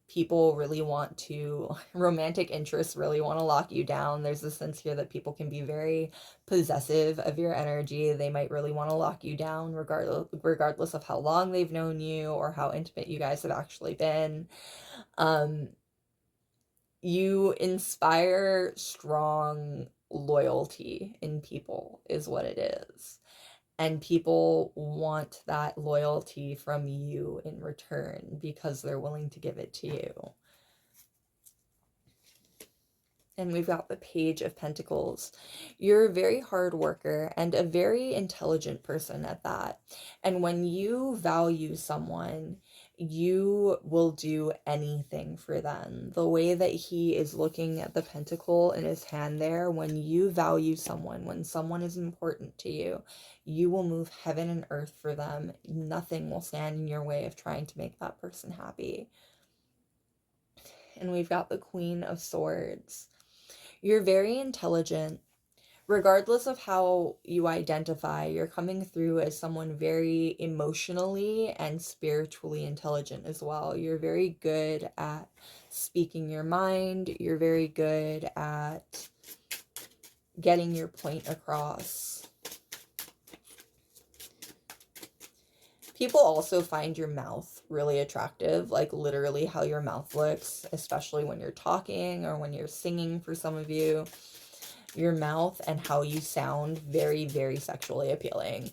people really want to, romantic interests really want to lock you down. There's a sense here that people can be very possessive of your energy. They might really want to lock you down regardless of how long they've known you or how intimate you guys have actually been. You inspire strong loyalty in people, is what it is. And people want that loyalty from you in return because they're willing to give it to you. And we've got the Page of Pentacles. You're a very hard worker and a very intelligent person at that. And when you value someone, you will do anything for them. The way that he is looking at the pentacle in his hand there, when you value someone, when someone is important to you, you will move heaven and earth for them. Nothing will stand in your way of trying to make that person happy. And we've got the Queen of Swords. You're very intelligent. Regardless of how you identify, you're coming through as someone very emotionally and spiritually intelligent as well. You're very good at speaking your mind. You're very good at getting your point across. People also find your mouth really attractive, like literally how your mouth looks, especially when you're talking or when you're singing for some of you. Your mouth and how you sound, very, very sexually appealing.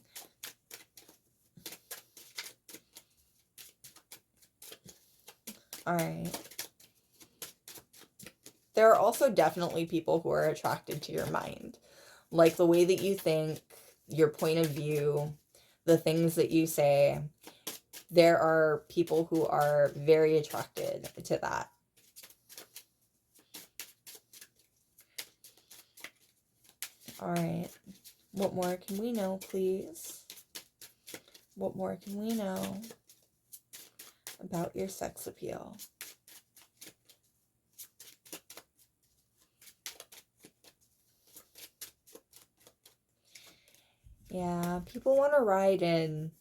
All right. There are also definitely people who are attracted to your mind. Like the way that you think, your point of view, the things that you say. There are people who are very attracted to that. All right. What more can we know, please? What more can we know about your sex appeal? Yeah, people want to ride in.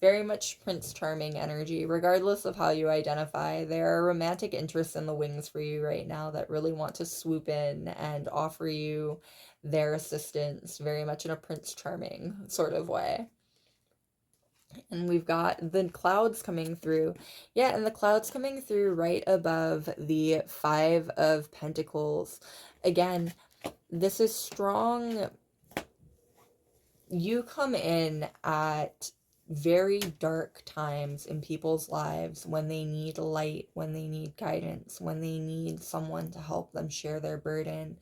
Very much Prince Charming energy, regardless of how you identify. There are romantic interests in the wings for you right now that really want to swoop in and offer you their assistance, very much in a Prince Charming sort of way. And we've got the clouds coming through. Yeah, and the clouds coming through right above the Five of Pentacles. Again, this is strong. You come in at very dark times in people's lives when they need light, when they need guidance, when they need someone to help them share their burden.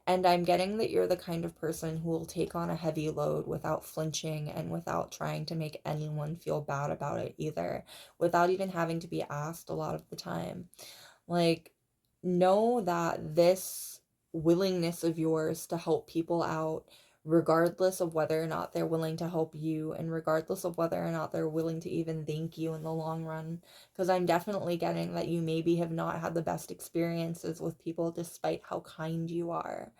And I'm getting that you're the kind of person who will take on a heavy load without flinching and without trying to make anyone feel bad about it either, without even having to be asked a lot of the time. Like, know that this willingness of yours to help people out, regardless of whether or not they're willing to help you, and regardless of whether or not they're willing to even thank you in the long run, because I'm definitely getting that you maybe have not had the best experiences with people despite how kind you are.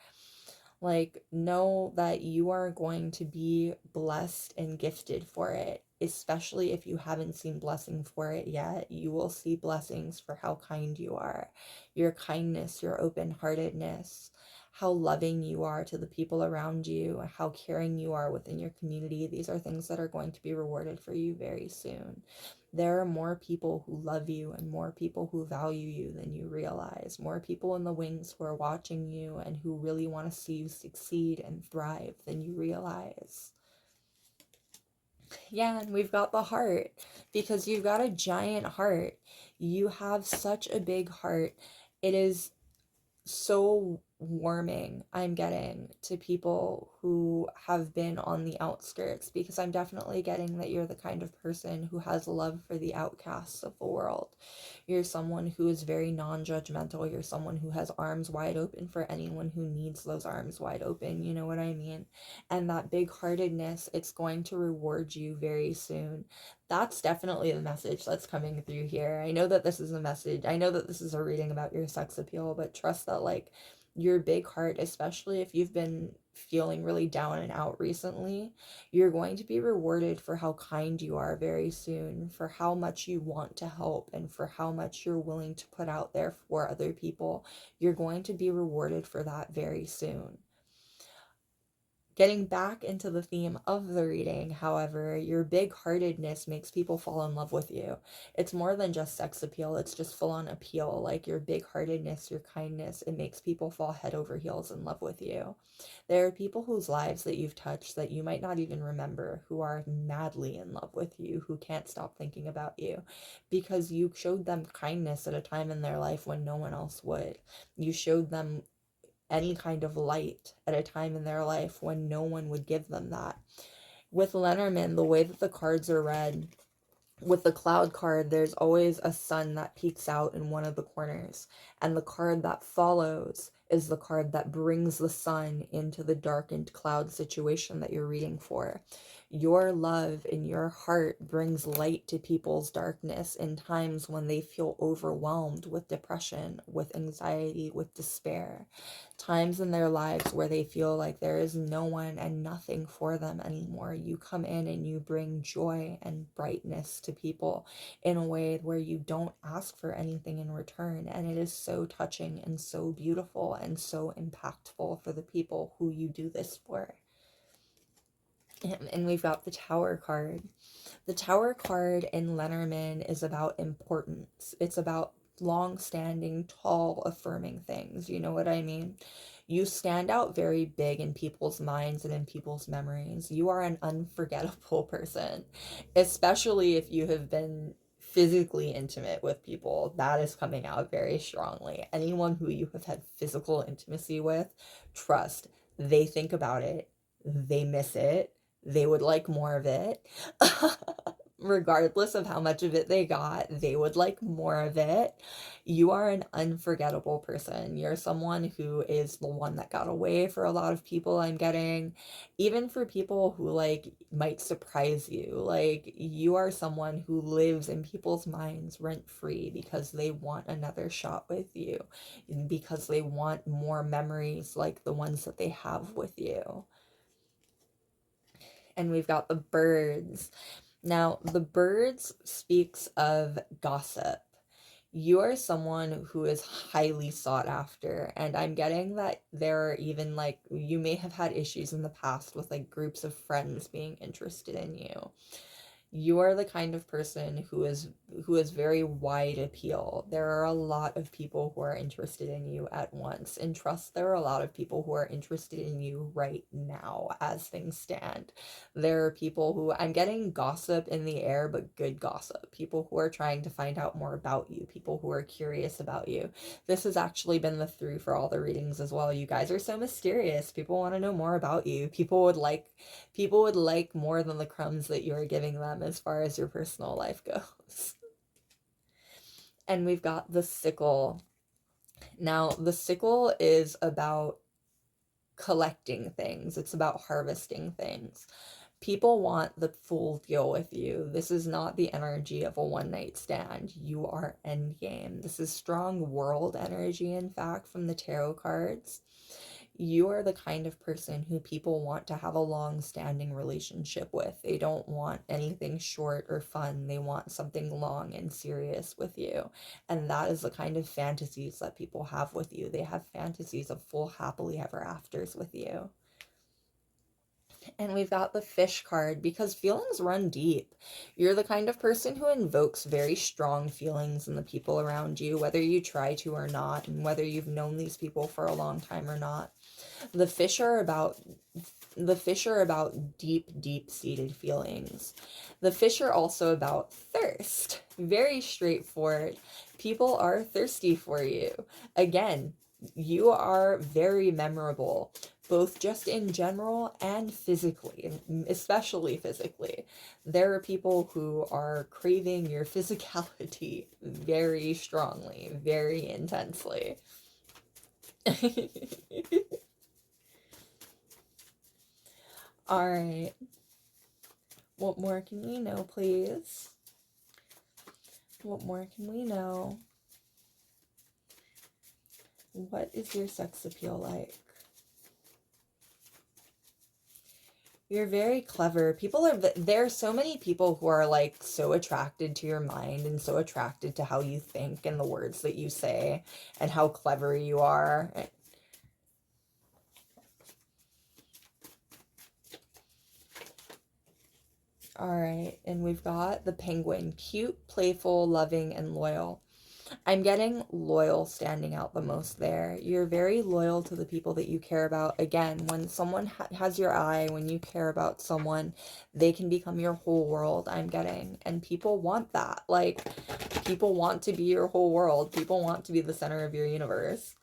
Like, know that you are going to be blessed and gifted for it, especially if you haven't seen blessing for it yet. You will see blessings for how kind you are, your kindness, your open-heartedness, how loving you are to the people around you, how caring you are within your community. These are things that are going to be rewarded for you very soon. There are more people who love you and more people who value you than you realize. More people in the wings who are watching you and who really want to see you succeed and thrive than you realize. Yeah, and we've got the heart, because you've got a giant heart. You have such a big heart. It is so warming, I'm getting, to people who have been on the outskirts, because I'm definitely getting that you're the kind of person who has love for the outcasts of the world. You're someone who is very non-judgmental. You're someone who has arms wide open for anyone who needs those arms wide open, you know what I mean? And that big-heartedness, it's going to reward you very soon. That's definitely the message that's coming through here. I know that this is a message. I know that this is a reading about your sex appeal, but trust that, like, your big heart, especially if you've been feeling really down and out recently, you're going to be rewarded for how kind you are very soon, for how much you want to help, and for how much you're willing to put out there for other people. You're going to be rewarded for that very soon. Getting back into the theme of the reading, however, your big-heartedness makes people fall in love with you. It's more than just sex appeal, it's just full-on appeal. Like, your big-heartedness, your kindness, it makes people fall head over heels in love with you. There are people whose lives that you've touched that you might not even remember, who are madly in love with you, who can't stop thinking about you, because you showed them kindness at a time in their life when no one else would. You showed them any kind of light at a time in their life when no one would give them that. With Lenormand, the way that the cards are read, with the cloud card, there's always a sun that peeks out in one of the corners, and the card that follows is the card that brings the sun into the darkened cloud situation that you're reading for. Your love in your heart brings light to people's darkness in times when they feel overwhelmed with depression, with anxiety, with despair. Times in their lives where they feel like there is no one and nothing for them anymore. You come in and you bring joy and brightness to people in a way where you don't ask for anything in return. And it is so touching and so beautiful and so impactful for the people who you do this for. And we've got the Tower card. The Tower card in Lenormand is about importance. It's about long-standing, tall, affirming things. You know what I mean? You stand out very big in people's minds and in people's memories. You are an unforgettable person, especially if you have been physically intimate with people. That is coming out very strongly. Anyone who you have had physical intimacy with, trust, they think about it, they miss it, they would like more of it. Regardless of how much of it they got, they would like more of it. You are an unforgettable person. You're someone who is the one that got away for a lot of people, I'm getting. Even for people who like might surprise you. Like, you are someone who lives in people's minds rent free because they want another shot with you, because they want more memories like the ones that they have with you. And we've got the Birds. Now, the Birds speaks of gossip. You are someone who is highly sought after, and I'm getting that there are even like, you may have had issues in the past with like groups of friends being interested in you. You are the kind of person who is very wide appeal. There are a lot of people who are interested in you at once, and trust, there are a lot of people who are interested in you right now as things stand. There are people who, I'm getting gossip in the air, but good gossip. People who are trying to find out more about you, people who are curious about you. This has actually been the through for all the readings as well. You guys are so mysterious. People want to know more about you. People would like more than the crumbs that you're giving them as far as your personal life goes. And we've got the Sickle. Now, the Sickle is about collecting things. It's about harvesting things. People want the full deal with you. This is not the energy of a one-night stand. You are endgame. This is strong world energy, in fact, from the tarot cards. You are the kind of person who people want to have a long-standing relationship with. They don't want anything short or fun. They want something long and serious with you. And that is the kind of fantasies that people have with you. They have fantasies of full happily ever afters with you. And we've got the Fish card, because feelings run deep. You're the kind of person who invokes very strong feelings in the people around you, whether you try to or not, and whether you've known these people for a long time or not. The fish are about deep, deep-seated feelings. The fish are also about thirst. Very straightforward. People are thirsty for you. Again, you are very memorable, both just in general and physically, especially physically. There are people who are craving your physicality very strongly, very intensely. All right. What more can we know, please? What more can we know? What is your sex appeal like? You're very clever. There are so many people who are like so attracted to your mind and so attracted to how you think and the words that you say and how clever you are. All right, and we've got the Penguin. Cute, playful, loving, and loyal. I'm getting loyal standing out the most there. You're very loyal to the people that you care about. Again, when someone has your eye, when you care about someone, they can become your whole world, I'm getting. And people want that. Like, people want to be your whole world. People want to be the center of your universe.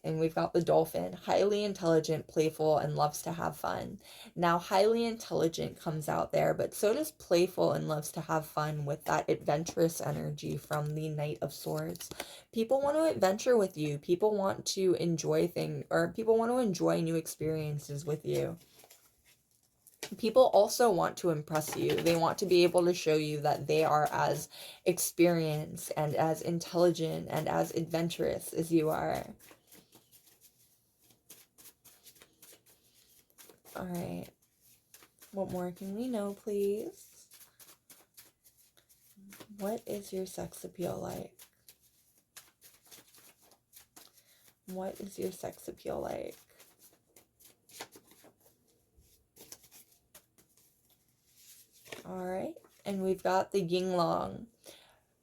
And we've got the dolphin, highly intelligent, playful, and loves to have fun. Now, highly intelligent comes out there, but so does playful and loves to have fun with that adventurous energy from the Knight of Swords. People want to adventure with you. People want to enjoy things, or people want to enjoy new experiences with you. People also want to impress you. They want to be able to show you that they are as experienced and as intelligent and as adventurous as you are. All right. What more can we know, please? What is your sex appeal like? What is your sex appeal like? All right. And we've got the yin long.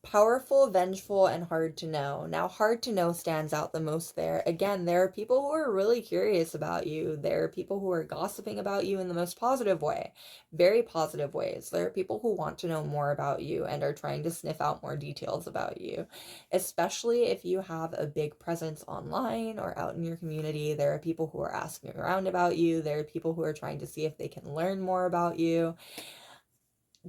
Powerful, vengeful, and hard to know. Now, hard to know stands out the most there. Again, there are people who are really curious about you. There are people who are gossiping about you in the most positive way. Very positive ways. There are people who want to know more about you and are trying to sniff out more details about you. Especially if you have a big presence online or out in your community. There are people who are asking around about you. There are people who are trying to see if they can learn more about you.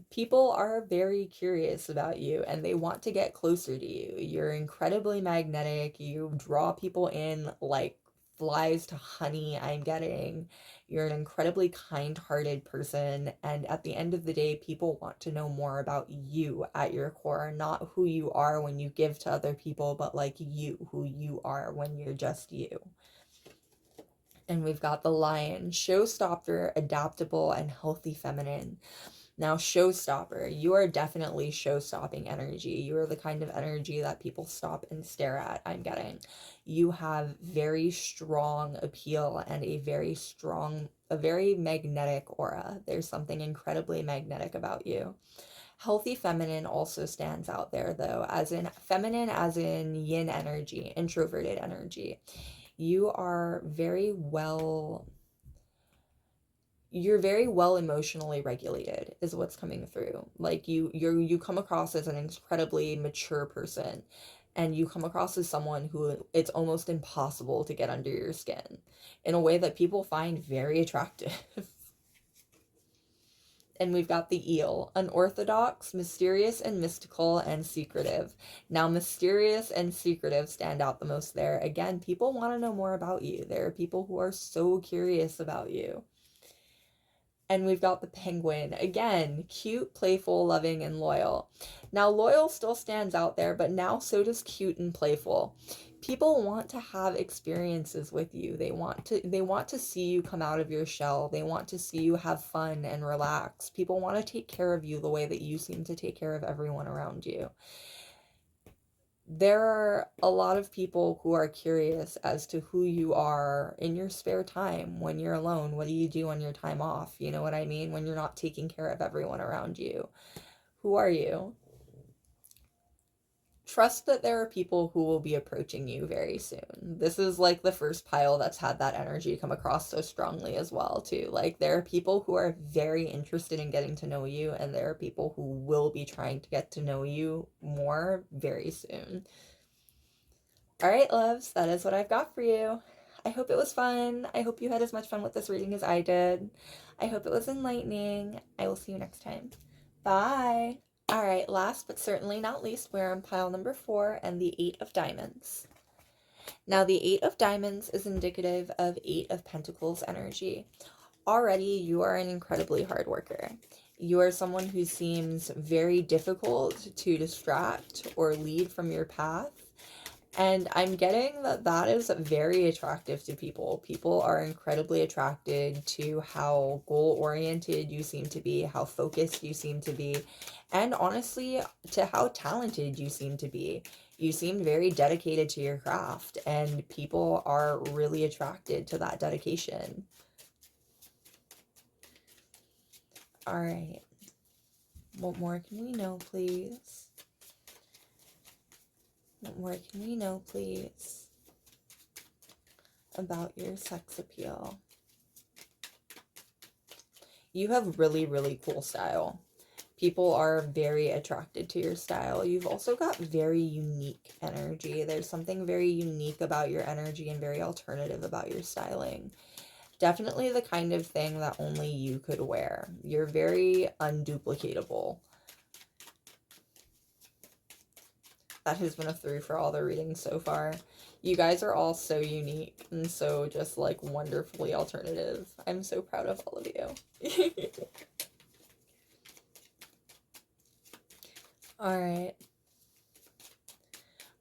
People are very curious about you and they want to get closer to you. You're incredibly magnetic. You draw people in like flies to honey, I'm getting. You're an incredibly kind-hearted person. And at the end of the day, people want to know more about you at your core, not who you are when you give to other people, but like you, who you are when you're just you. And we've got the lion, showstopper, adaptable, and healthy feminine. Now, showstopper, you are definitely show-stopping energy. You are the kind of energy that people stop and stare at, I'm getting. You have very strong appeal and a very magnetic aura. There's something incredibly magnetic about you. Healthy feminine also stands out there, though, as in feminine, as in yin energy, introverted energy. You're very well emotionally regulated is what's coming through. Like you come across as an incredibly mature person, and you come across as someone who it's almost impossible to get under your skin in a way that people find very attractive. And we've got the eel, unorthodox, mysterious and mystical and secretive. Now, mysterious and secretive stand out the most there. Again, people want to know more about you. There are people who are so curious about you. And we've got the penguin. Again, cute, playful, loving, and loyal. Now, loyal still stands out there, but now so does cute and playful. People want to have experiences with you. They want to see you come out of your shell. They want to see you have fun and relax. People want to take care of you the way that you seem to take care of everyone around you. There are a lot of people who are curious as to who you are in your spare time when you're alone. What do you do on your time off? You know what I mean? When you're not taking care of everyone around you. Who are you? Trust that there are people who will be approaching you very soon. This is like the first pile that's had that energy come across so strongly as well, too. Like, there are people who are very interested in getting to know you, and there are people who will be trying to get to know you more very soon. All right, loves, that is what I've got for you. I hope it was fun. I hope you had as much fun with this reading as I did. I hope it was enlightening. I will see you next time. Bye. All right, last but certainly not least, we're on pile number 4 and the 8 of Diamonds. Now, the 8 of Diamonds is indicative of 8 of Pentacles energy. Already, you are an incredibly hard worker. You are someone who seems very difficult to distract or lead from your path. And I'm getting that that is very attractive to people. People are incredibly attracted to how goal-oriented you seem to be, how focused you seem to be, and honestly, to how talented you seem to be. You seem very dedicated to your craft, and people are really attracted to that dedication. All right. What more can we know, please? What more can we know, please, about your sex appeal? You have really, really cool style. People are very attracted to your style. You've also got very unique energy. There's something very unique about your energy and very alternative about your styling. Definitely the kind of thing that only you could wear. You're very unduplicatable. That has been a 3 for all the readings so far. You guys are all so unique and so just like wonderfully alternative. I'm so proud of all of you. All right.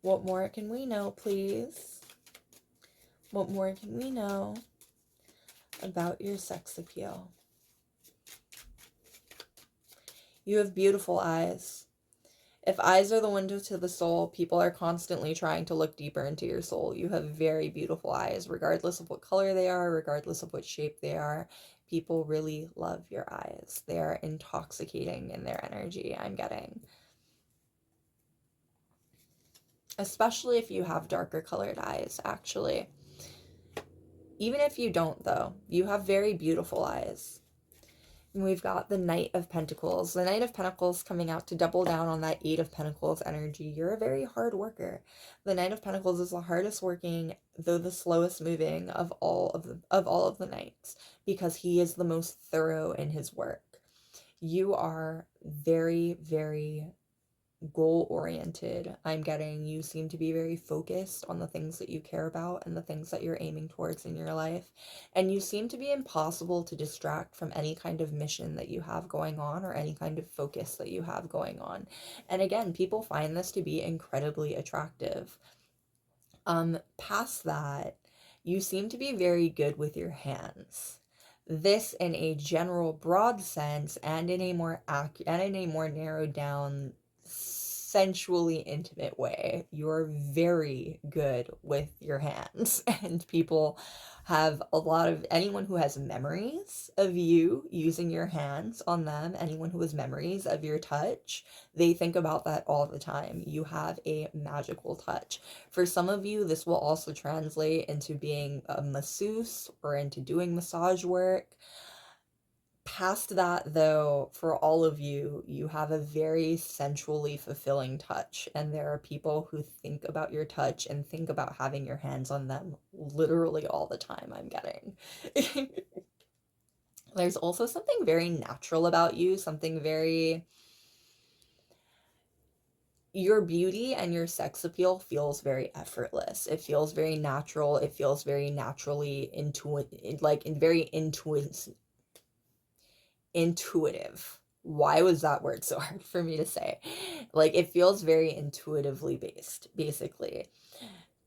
What more can we know, please? What more can we know about your sex appeal? You have beautiful eyes. If eyes are the window to the soul, people are constantly trying to look deeper into your soul. You have very beautiful eyes, regardless of what color they are, regardless of what shape they are. People really love your eyes. They are intoxicating in their energy, I'm getting. Especially if you have darker colored eyes, actually. Even if you don't, though, you have very beautiful eyes. And we've got the Knight of Pentacles. The Knight of Pentacles coming out to double down on that Eight of Pentacles energy. You're a very hard worker. The Knight of Pentacles is the hardest working, though the slowest moving of all of the knights, because he is the most thorough in his work. You are very, very goal-oriented. I'm getting you seem to be very focused on the things that you care about and the things that you're aiming towards in your life. And you seem to be impossible to distract from any kind of mission that you have going on or any kind of focus that you have going on. And again, people find this to be incredibly attractive. Past that, you seem to be very good with your hands. This in a general broad sense and in a more narrowed down sensually intimate way. You're very good with your hands, and people have a lot of, anyone who has memories of you using your hands on them, anyone who has memories of your touch, they think about that all the time. You have a magical touch. For some of you, this will also translate into being a masseuse or into doing massage work. Past that, though, for all of you, you have a very sensually fulfilling touch, and there are people who think about your touch and think about having your hands on them literally all the time, I'm getting. There's also something very natural about you, something very... Your beauty and your sex appeal feels very effortless. It feels very natural. It feels very naturally intuitive. Why was that word so hard for me to say? Like, it feels very intuitively based, basically.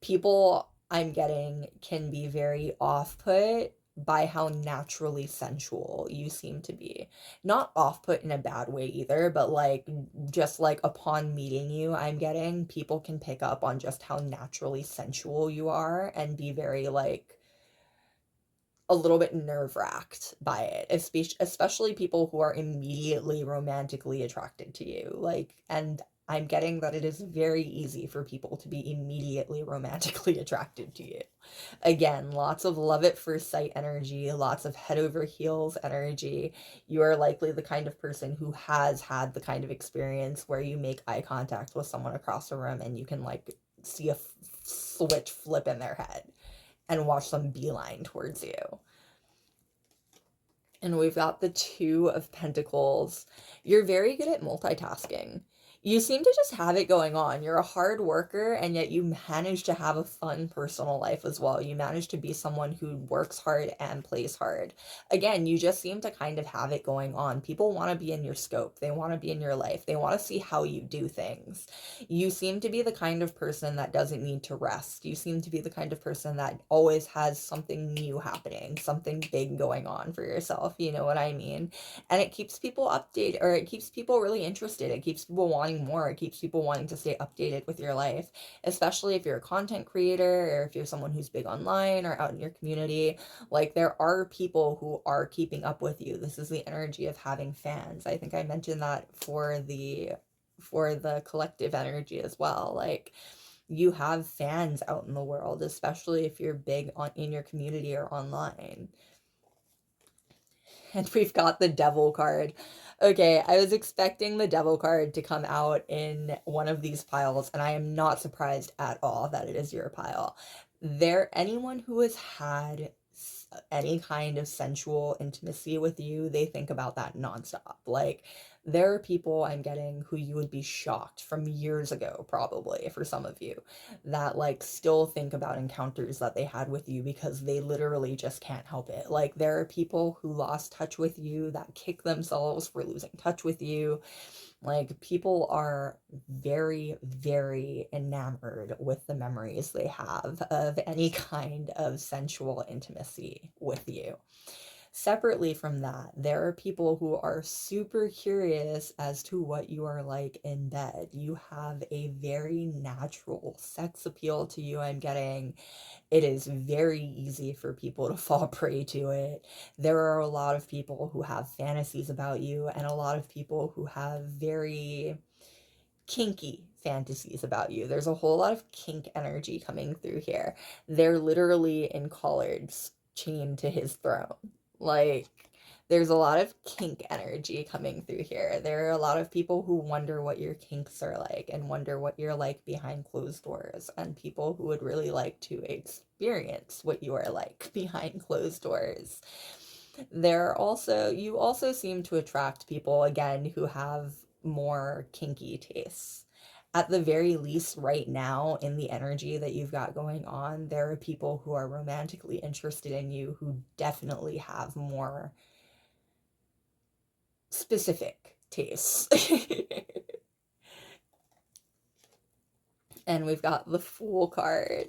People, I'm getting, can be very off-put by how naturally sensual you seem to be. Not off-put in a bad way either, but like, just like upon meeting you, I'm getting, people can pick up on just how naturally sensual you are and be very like, a little bit nerve-wracked by it, especially people who are immediately romantically attracted to you. Like, and I'm getting that it is very easy for people to be immediately romantically attracted to you. Again, lots of love at first sight energy, lots of head over heels energy. You are likely the kind of person who has had the kind of experience where you make eye contact with someone across the room and you can like see a switch flip in their head and watch them beeline towards you. And we've got the Two of Pentacles. You're very good at multitasking. You seem to just have it going on. You're a hard worker, and yet you manage to have a fun personal life as well. You manage to be someone who works hard and plays hard. Again, you just seem to kind of have it going on. People want to be in your scope. They want to be in your life. They want to see how you do things. You seem to be the kind of person that doesn't need to rest. You seem to be the kind of person that always has something new happening, something big going on for yourself. You know what I mean? And it keeps people updated, or it keeps people really interested. It keeps people wanting more. It keeps people wanting to stay updated with your life, especially if you're a content creator or if you're someone who's big online or out in your community. Like, there are people who are keeping up with you. This is the energy of having fans. I think I mentioned that for the collective energy as well. Like, you have fans out in the world, especially if you're big in your community or online. And we've got the Devil card. Okay, I was expecting the devil card to come out in one of these piles, and I am not surprised at all that it is your pile. Anyone who has had any kind of sensual intimacy with you, they think about that nonstop. Like, there are people I'm getting who you would be shocked from years ago, probably for some of you, that like still think about encounters that they had with you because they literally just can't help it. Like, there are people who lost touch with you that kick themselves for losing touch with you. Like, people are very, very enamored with the memories they have of any kind of sensual intimacy with you. Separately from that, there are people who are super curious as to what you are like in bed. You have a very natural sex appeal to you, I'm getting. It is very easy for people to fall prey to it. There are a lot of people who have fantasies about you, and a lot of people who have very kinky fantasies about you. There's a whole lot of kink energy coming through here. They're literally in collards chained to his throne. Like, there's a lot of kink energy coming through here. There are a lot of people who wonder what your kinks are like and wonder what you're like behind closed doors, and people who would really like to experience what you are like behind closed doors. You also seem to attract people, again, who have more kinky tastes. At the very least, right now, in the energy that you've got going on, there are people who are romantically interested in you who definitely have more specific tastes. And we've got the Fool card.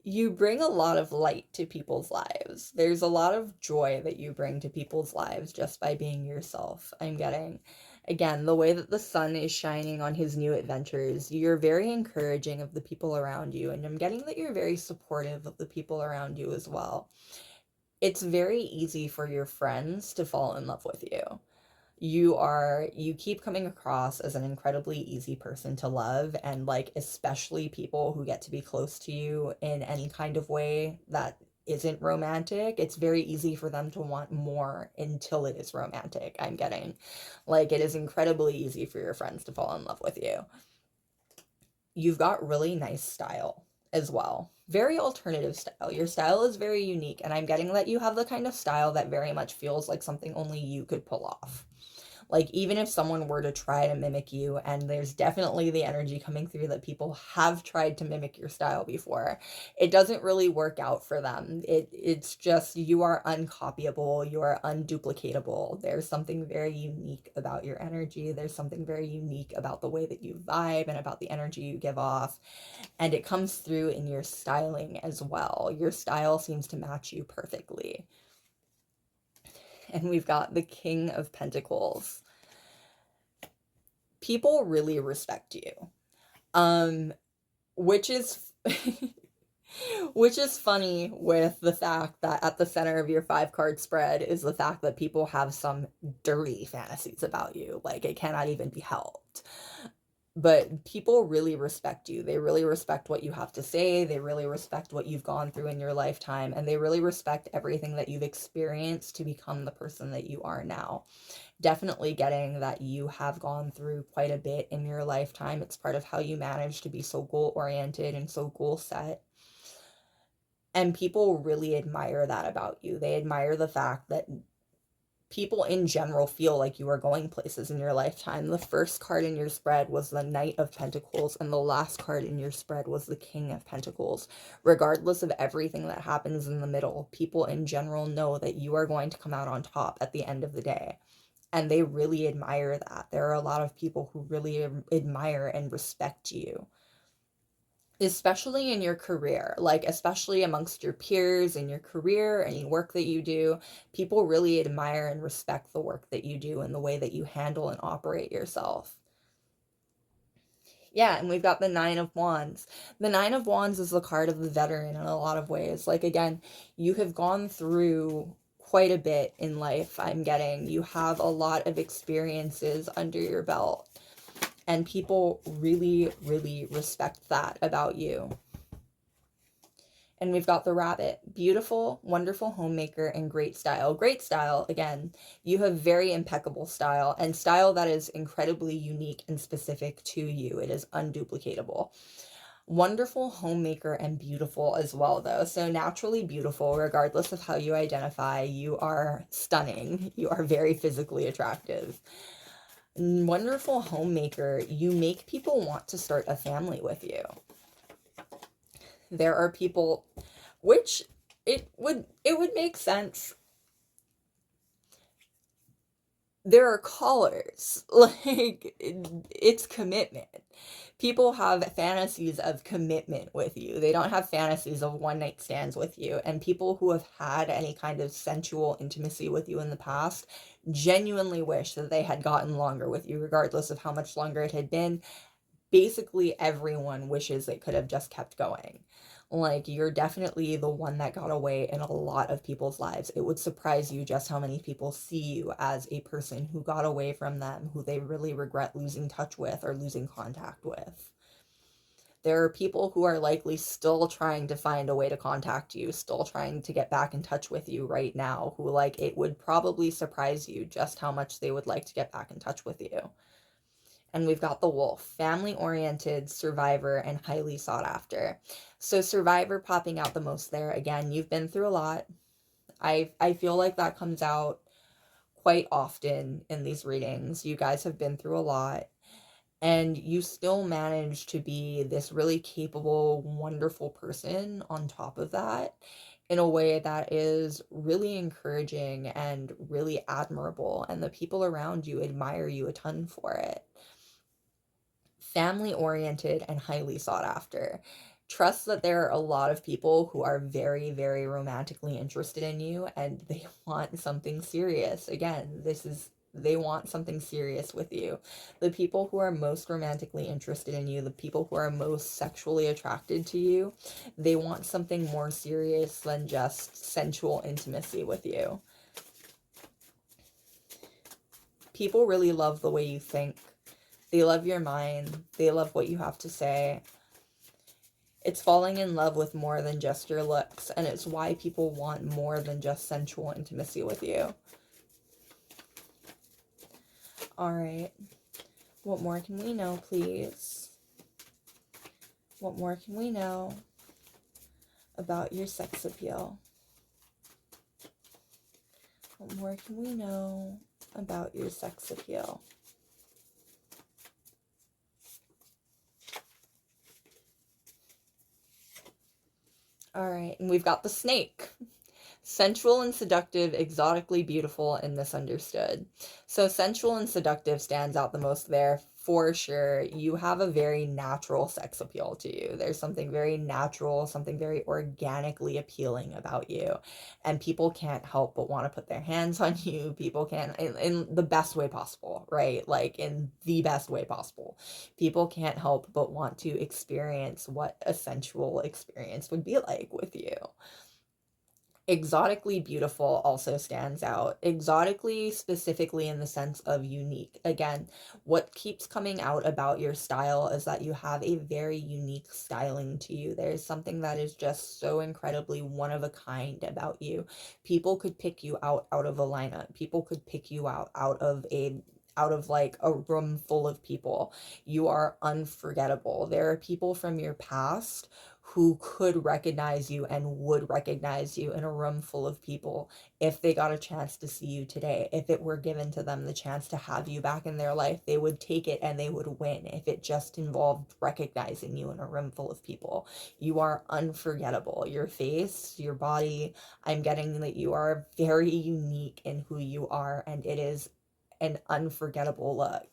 You bring a lot of light to people's lives. There's a lot of joy that you bring to people's lives just by being yourself, I'm getting. Again, the way that the sun is shining on his new adventures, you're very encouraging of the people around you, and I'm getting that you're very supportive of the people around you as well. It's very easy for your friends to fall in love with you. You keep coming across as an incredibly easy person to love, and like, especially people who get to be close to you in any kind of way that isn't romantic, it's very easy for them to want more until it is romantic, I'm getting. Like, it is incredibly easy for your friends to fall in love with you. You've got really nice style as well. Very alternative style. Your style is very unique, and I'm getting that you have the kind of style that very much feels like something only you could pull off. Like, even if someone were to try to mimic you, and there's definitely the energy coming through that people have tried to mimic your style before, it doesn't really work out for them. It's just, you are uncopyable, you are unduplicatable. There's something very unique about your energy. There's something very unique about the way that you vibe and about the energy you give off. And it comes through in your styling as well. Your style seems to match you perfectly. And we've got the King of Pentacles. People really respect you. Which is which is funny, with the fact that at the center of your 5-card spread is the fact that people have some dirty fantasies about you. Like, it cannot even be helped. But people really respect you. They really respect what you have to say. They really respect what you've gone through in your lifetime. And they really respect everything that you've experienced to become the person that you are now. Definitely getting that you have gone through quite a bit in your lifetime. It's part of how you manage to be so goal-oriented and so goal-set. And people really admire that about you. They admire the fact that people in general feel like you are going places in your lifetime. The first card in your spread was the Knight of Pentacles, and the last card in your spread was the King of Pentacles. Regardless of everything that happens in the middle, people in general know that you are going to come out on top at the end of the day. And they really admire that. There are a lot of people who really admire and respect you, especially in your career. Like, especially amongst your peers in your career, any work that you do, people really admire and respect the work that you do and the way that you handle and operate yourself. Yeah, and we've got the Nine of Wands. The Nine of Wands is the card of the veteran in a lot of ways. Like, again, you have gone through quite a bit in life, I'm getting. You have a lot of experiences under your belt, and people really, really respect that about you. And we've got the rabbit. Beautiful, wonderful homemaker and great style. Great style, again, you have very impeccable style, and style that is incredibly unique and specific to you. It is unduplicatable. Wonderful homemaker and beautiful as well, though. So naturally beautiful, regardless of how you identify, you are stunning. You are very physically attractive. Wonderful homemaker, you make people want to start a family with you. There are people, which it would make sense. There are callers, like it's commitment. People have fantasies of commitment with you. They don't have fantasies of one night stands with you. And people who have had any kind of sensual intimacy with you in the past genuinely wish that they had gotten longer with you, regardless of how much longer it had been. Basically everyone wishes it could have just kept going. Like, you're definitely the one that got away in a lot of people's lives. It would surprise you just how many people see you as a person who got away from them, who they really regret losing touch with or losing contact with. There are people who are likely still trying to find a way to contact you, still trying to get back in touch with you right now, who, like, it would probably surprise you just how much they would like to get back in touch with you. And we've got the wolf, family-oriented, survivor, and highly sought after. So survivor popping out the most there. Again, you've been through a lot. I feel like that comes out quite often in these readings. You guys have been through a lot, and you still manage to be this really capable, wonderful person on top of that, in a way that is really encouraging and really admirable, and the people around you admire you a ton for it. Family-oriented and highly sought after. Trust that there are a lot of people who are very, very romantically interested in you, and they want something serious. Again, they want something serious with you. The people who are most romantically interested in you, the people who are most sexually attracted to you, they want something more serious than just sensual intimacy with you. People really love the way you think. They love your mind. They love what you have to say. It's falling in love with more than just your looks, and it's why people want more than just sensual intimacy with you. All right. What more can we know, please? What more can we know about your sex appeal? What more can we know about your sex appeal? All right, and we've got the snake. Sensual and seductive, exotically beautiful and misunderstood. So sensual and seductive stands out the most there, for sure. You have a very natural sex appeal to you. There's something very natural, something very organically appealing about you. And people can't help but want to put their hands on you. People can, in the best way possible, right? Like, in the best way possible. People can't help but want to experience what a sensual experience would be like with you. Exotically beautiful also stands out. Exotically, specifically in the sense of unique. Again, what keeps coming out about your style is that you have a very unique styling to you. There's something that is just so incredibly one of a kind about you. People could pick you out of a lineup. People could pick you out of like a room full of people. You are unforgettable. There are people from your past who could recognize you and would recognize you in a room full of people if they got a chance to see you today. If it were given to them the chance to have you back in their life, they would take it and they would win if it just involved recognizing you in a room full of people. You are unforgettable. Your face, your body, I'm getting that you are very unique in who you are, and it is an unforgettable look.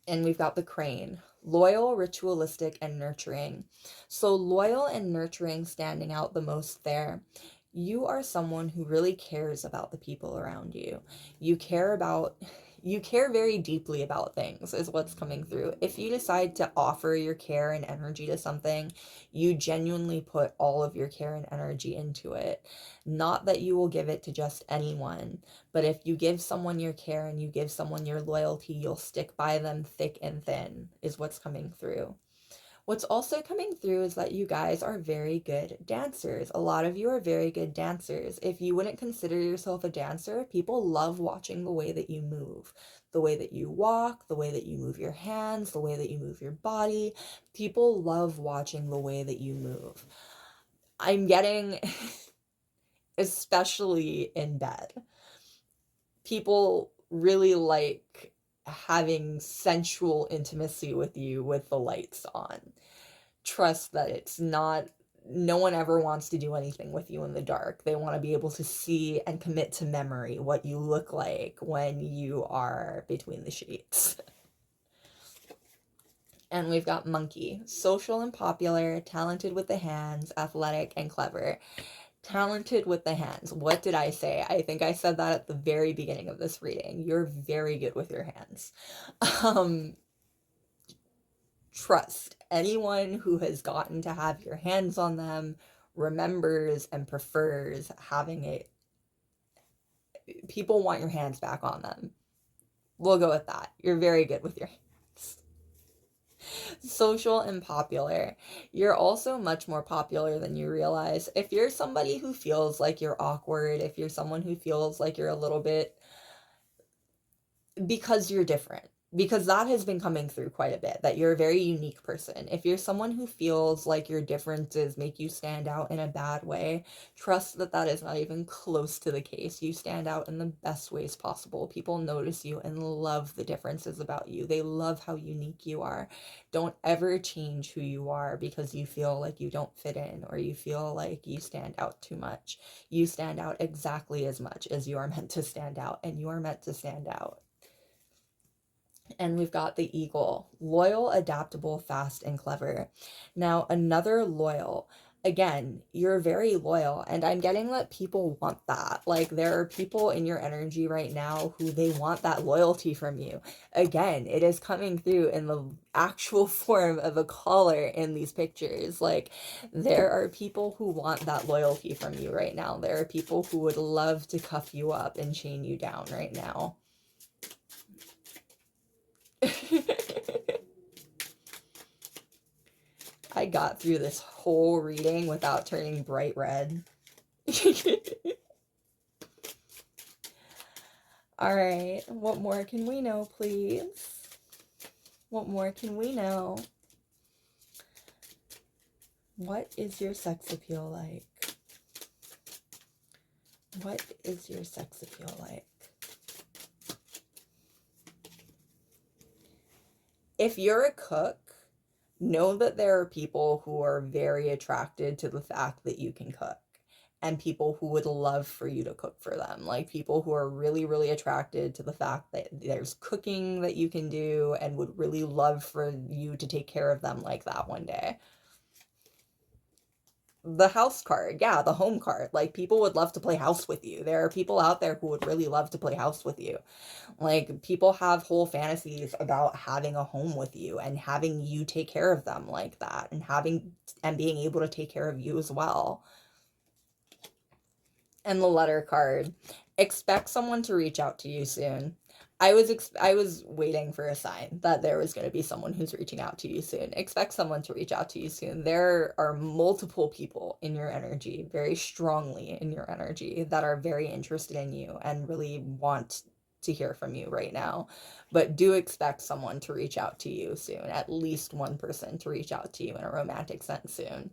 And we've got the crane. Loyal, ritualistic, and nurturing. So loyal and nurturing standing out the most there. You are someone who really cares about the people around you. You care very deeply about things, is what's coming through. If you decide to offer your care and energy to something, you genuinely put all of your care and energy into it. Not that you will give it to just anyone, but if you give someone your care and you give someone your loyalty, you'll stick by them thick and thin, is what's coming through. What's also coming through is that you guys are very good dancers. A lot of you are very good dancers. If you wouldn't consider yourself a dancer, people love watching the way that you move, the way that you walk, the way that you move your hands, the way that you move your body. People love watching the way that you move. I'm getting, especially in bed, people really like having sensual intimacy with you with the lights on. Trust that it's not, no one ever wants to do anything with you in the dark. They want to be able to see and commit to memory what you look like when you are between the sheets. And we've got monkey, social and popular, talented with the hands, athletic and clever. Talented with the hands. What did I say? I think I said that at the very beginning of this reading. You're very good with your hands. Trust. Anyone who has gotten to have your hands on them remembers and prefers having it. People want your hands back on them. We'll go with that. You're very good with your hands. Social and popular. You're also much more popular than you realize. If you're somebody who feels like you're awkward, if you're someone who feels like you're a little bit, because you're different, because that has been coming through quite a bit, that you're a very unique person. If you're someone who feels like your differences make you stand out in a bad way, trust that that is not even close to the case. You stand out in the best ways possible. People notice you and love the differences about you. They love how unique you are. Don't ever change who you are because you feel like you don't fit in or you feel like you stand out too much. You stand out exactly as much as you are meant to stand out, and you are meant to stand out. And we've got the eagle, loyal, adaptable, fast, and clever. Now, another loyal. Again, you're very loyal, and I'm getting that people want that. Like, there are people in your energy right now who they want that loyalty from you. Again, it is coming through in the actual form of a collar in these pictures. Like, there are people who want that loyalty from you right now. There are people who would love to cuff you up and chain you down right now. I got through this whole reading without turning bright red. All right, what more can we know, please? What more can we know? What is your sex appeal like? What is your sex appeal like? If you're a cook, know that there are people who are very attracted to the fact that you can cook, and people who would love for you to cook for them. Like, people who are really, really attracted to the fact that there's cooking that you can do and would really love for you to take care of them like that one day. The house card, yeah, the home card. Like, people would love to play house with you. There are people out there who would really love to play house with you. Like, people have whole fantasies about having a home with you and having you take care of them like that, and being able to take care of you as well. And the letter card. Expect someone to reach out to you soon. I was waiting for a sign that there was going to be someone who's reaching out to you soon. Expect someone to reach out to you soon. There are multiple people in your energy, very strongly in your energy, that are very interested in you and really want to hear from you right now. But do expect someone to reach out to you soon. At least one person to reach out to you in a romantic sense soon.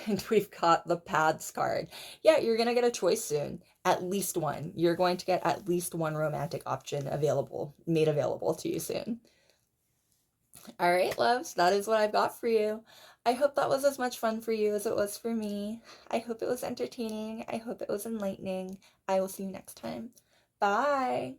And we've got the pads card. Yeah, you're going to get a choice soon. At least one. You're going to get at least one romantic option made available to you soon. All right, loves, that is what I've got for you. I hope that was as much fun for you as it was for me. I hope it was entertaining. I hope it was enlightening. I will see you next time. Bye.